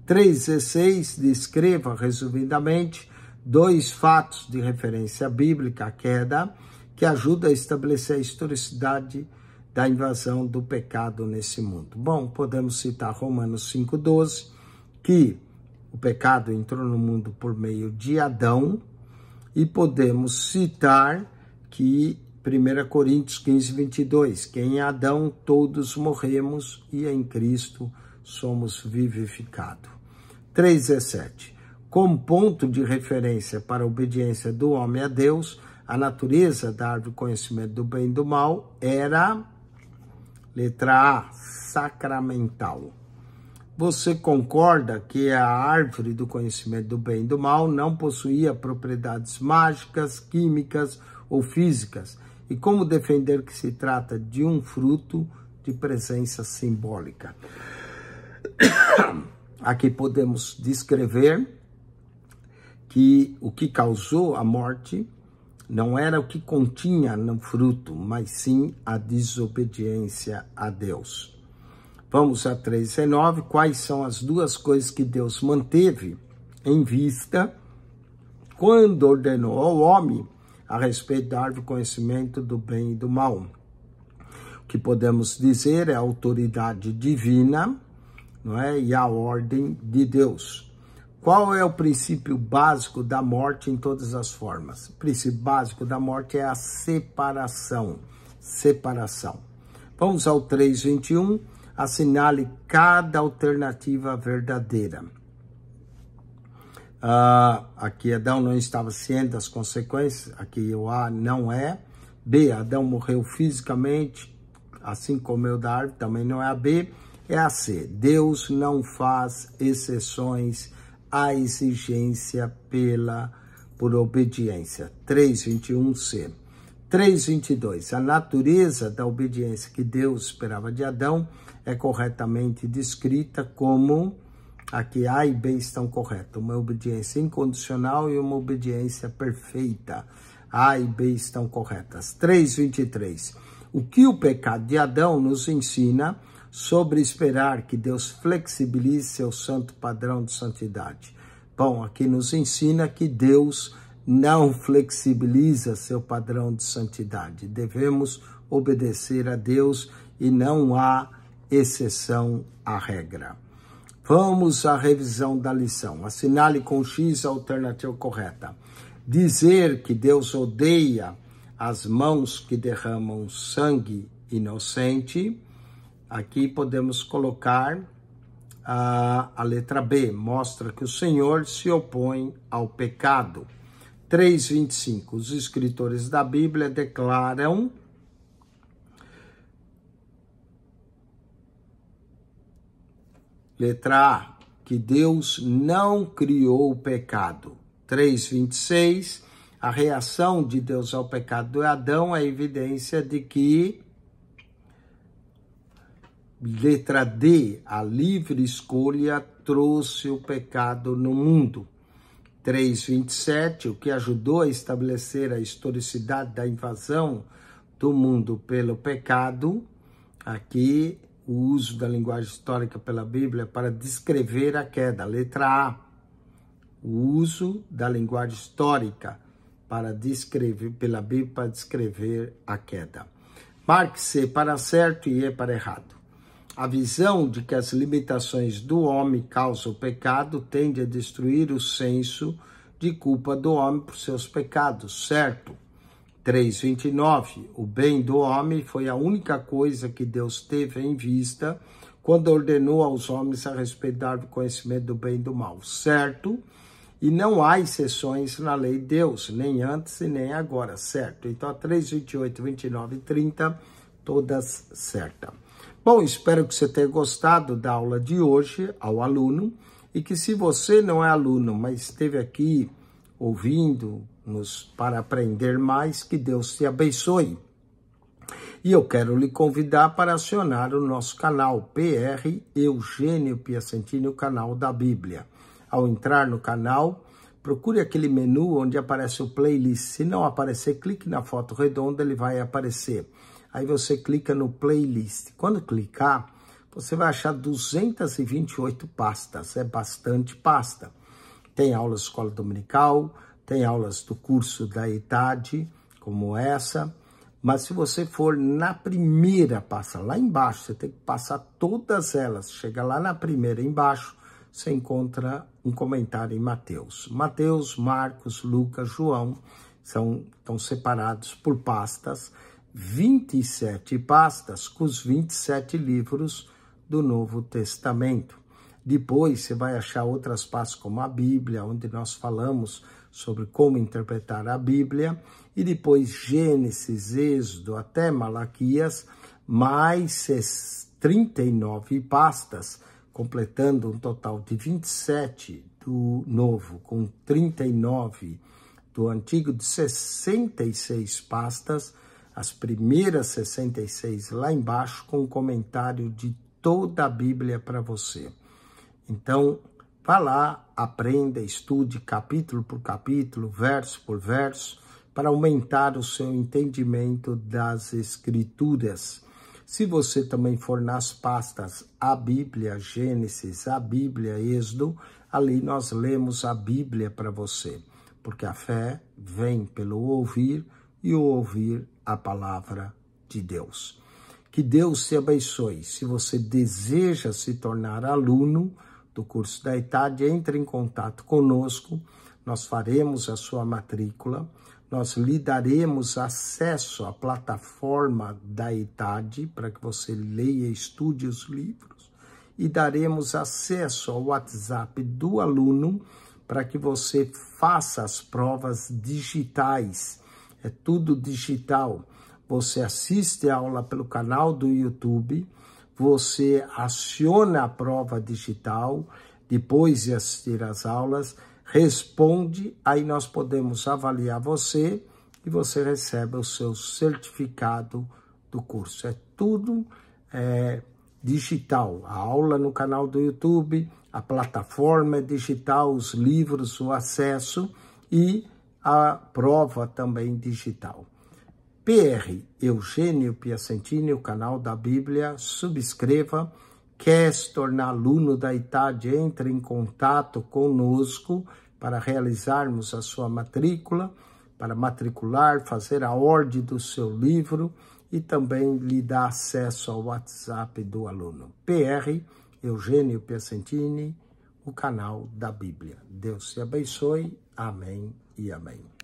3,16, descreva resumidamente 2 fatos de referência bíblica, a queda, que ajuda a estabelecer a historicidade da invasão do pecado nesse mundo. Bom, podemos citar Romanos 5,12, que o pecado entrou no mundo por meio de Adão, e podemos citar que 1 Coríntios 15:22, que em Adão todos morremos e em Cristo somos vivificados. 3,17. Como ponto de referência para a obediência do homem a Deus, a natureza da árvore do conhecimento do bem e do mal era, letra A, sacramental. Você concorda que a árvore do conhecimento do bem e do mal não possuía propriedades mágicas, químicas ou físicas? E como defender que se trata de um fruto de presença simbólica? Aqui podemos descrever que o que causou a morte não era o que continha no fruto, mas sim a desobediência a Deus. Vamos a 3,19. Quais são as 2 coisas que Deus manteve em vista quando ordenou ao homem a respeito da árvore do conhecimento do bem e do mal? O que podemos dizer é a autoridade divina, não é? E a ordem de Deus. Qual é o princípio básico da morte em todas as formas? O princípio básico da morte é a separação. Separação. Vamos ao 3,21. Assinale cada alternativa verdadeira. Aqui Adão não estava ciente das consequências. Aqui o A não é. B, Adão morreu fisicamente, assim comeu da árvore, também não é a B. É a C. Deus não faz exceções à exigência por obediência. 3,21C. 3,22. A natureza da obediência que Deus esperava de Adão é corretamente descrita como, aqui A e B estão corretas, uma obediência incondicional e uma obediência perfeita. A e B estão corretas. 3,23. O que o pecado de Adão nos ensina sobre esperar que Deus flexibilize seu santo padrão de santidade? Bom, aqui nos ensina que Deus não flexibiliza seu padrão de santidade. Devemos obedecer a Deus e não há exceção à regra. Vamos à revisão da lição. Assinale com X a alternativa correta. Dizer que Deus odeia as mãos que derramam sangue inocente. Aqui podemos colocar a letra B. Mostra que o Senhor se opõe ao pecado. 3,25. Os escritores da Bíblia declaram letra A, que Deus não criou o pecado. 3,26. A reação de Deus ao pecado de Adão é evidência de que Letra D, a livre escolha trouxe o pecado no mundo. 3:27, o que ajudou a estabelecer a historicidade da invasão do mundo pelo pecado. Aqui, o uso da linguagem histórica pela Bíblia para descrever a queda. Letra A, o uso da linguagem histórica para descrever, pela Bíblia para descrever a queda. Marque C para certo e E para errado. A visão de que as limitações do homem causam o pecado tende a destruir o senso de culpa do homem por seus pecados, certo? 3:29, o bem do homem foi a única coisa que Deus teve em vista quando ordenou aos homens a respeito do conhecimento do bem e do mal, certo? E não há exceções na lei de Deus, nem antes e nem agora, certo? Então, 3:28, 29 e 30, todas certas. Bom, espero que você tenha gostado da aula de hoje ao aluno e que se você não é aluno, mas esteve aqui ouvindo-nos para aprender mais, que Deus te abençoe. E eu quero lhe convidar para acionar o nosso canal PR Eugênio Piacentini, o canal da Bíblia. Ao entrar no canal, procure aquele menu onde aparece o playlist. Se não aparecer, clique na foto redonda, ele vai aparecer. Aí você clica no playlist. Quando clicar, você vai achar 228 pastas. É bastante pasta. Tem aulas de escola dominical, tem aulas do curso da idade, como essa. Mas se você for na primeira pasta, lá embaixo, você tem que passar todas elas. Chega lá na primeira embaixo, você encontra um comentário em Mateus. Mateus, Marcos, Lucas, João estão separados por pastas. 27 pastas com os 27 livros do Novo Testamento. Depois você vai achar outras pastas como a Bíblia, onde nós falamos sobre como interpretar a Bíblia, e depois Gênesis, Êxodo até Malaquias, mais 39 pastas, completando um total de 27 do Novo, com 39 do Antigo, de 66 pastas, as primeiras 66 lá embaixo, com um comentário de toda a Bíblia para você. Então, vá lá, aprenda, estude capítulo por capítulo, verso por verso, para aumentar o seu entendimento das Escrituras. Se você também for nas pastas a Bíblia, Gênesis, a Bíblia, Êxodo, ali nós lemos a Bíblia para você, porque a fé vem pelo ouvir e o ouvir a palavra de Deus. Que Deus te abençoe. Se você deseja se tornar aluno do curso da idade, entre em contato conosco, nós faremos a sua matrícula, nós lhe daremos acesso à plataforma da idade para que você leia e estude os livros e daremos acesso ao WhatsApp do aluno para que você faça as provas digitais. É tudo digital. Você assiste a aula pelo canal do YouTube, você aciona a prova digital, depois de assistir às aulas, responde, aí nós podemos avaliar você e você recebe o seu certificado do curso. É tudo digital. A aula no canal do YouTube, a plataforma é digital, os livros, o acesso e a prova também digital. PR Eugênio Piacentini, o canal da Bíblia, subscreva. Quer se tornar aluno da idade, entre em contato conosco para realizarmos a sua matrícula, para matricular, fazer a ordem do seu livro e também lhe dar acesso ao WhatsApp do aluno. PR Eugênio Piacentini, o canal da Bíblia. Deus te abençoe. Amém e amém.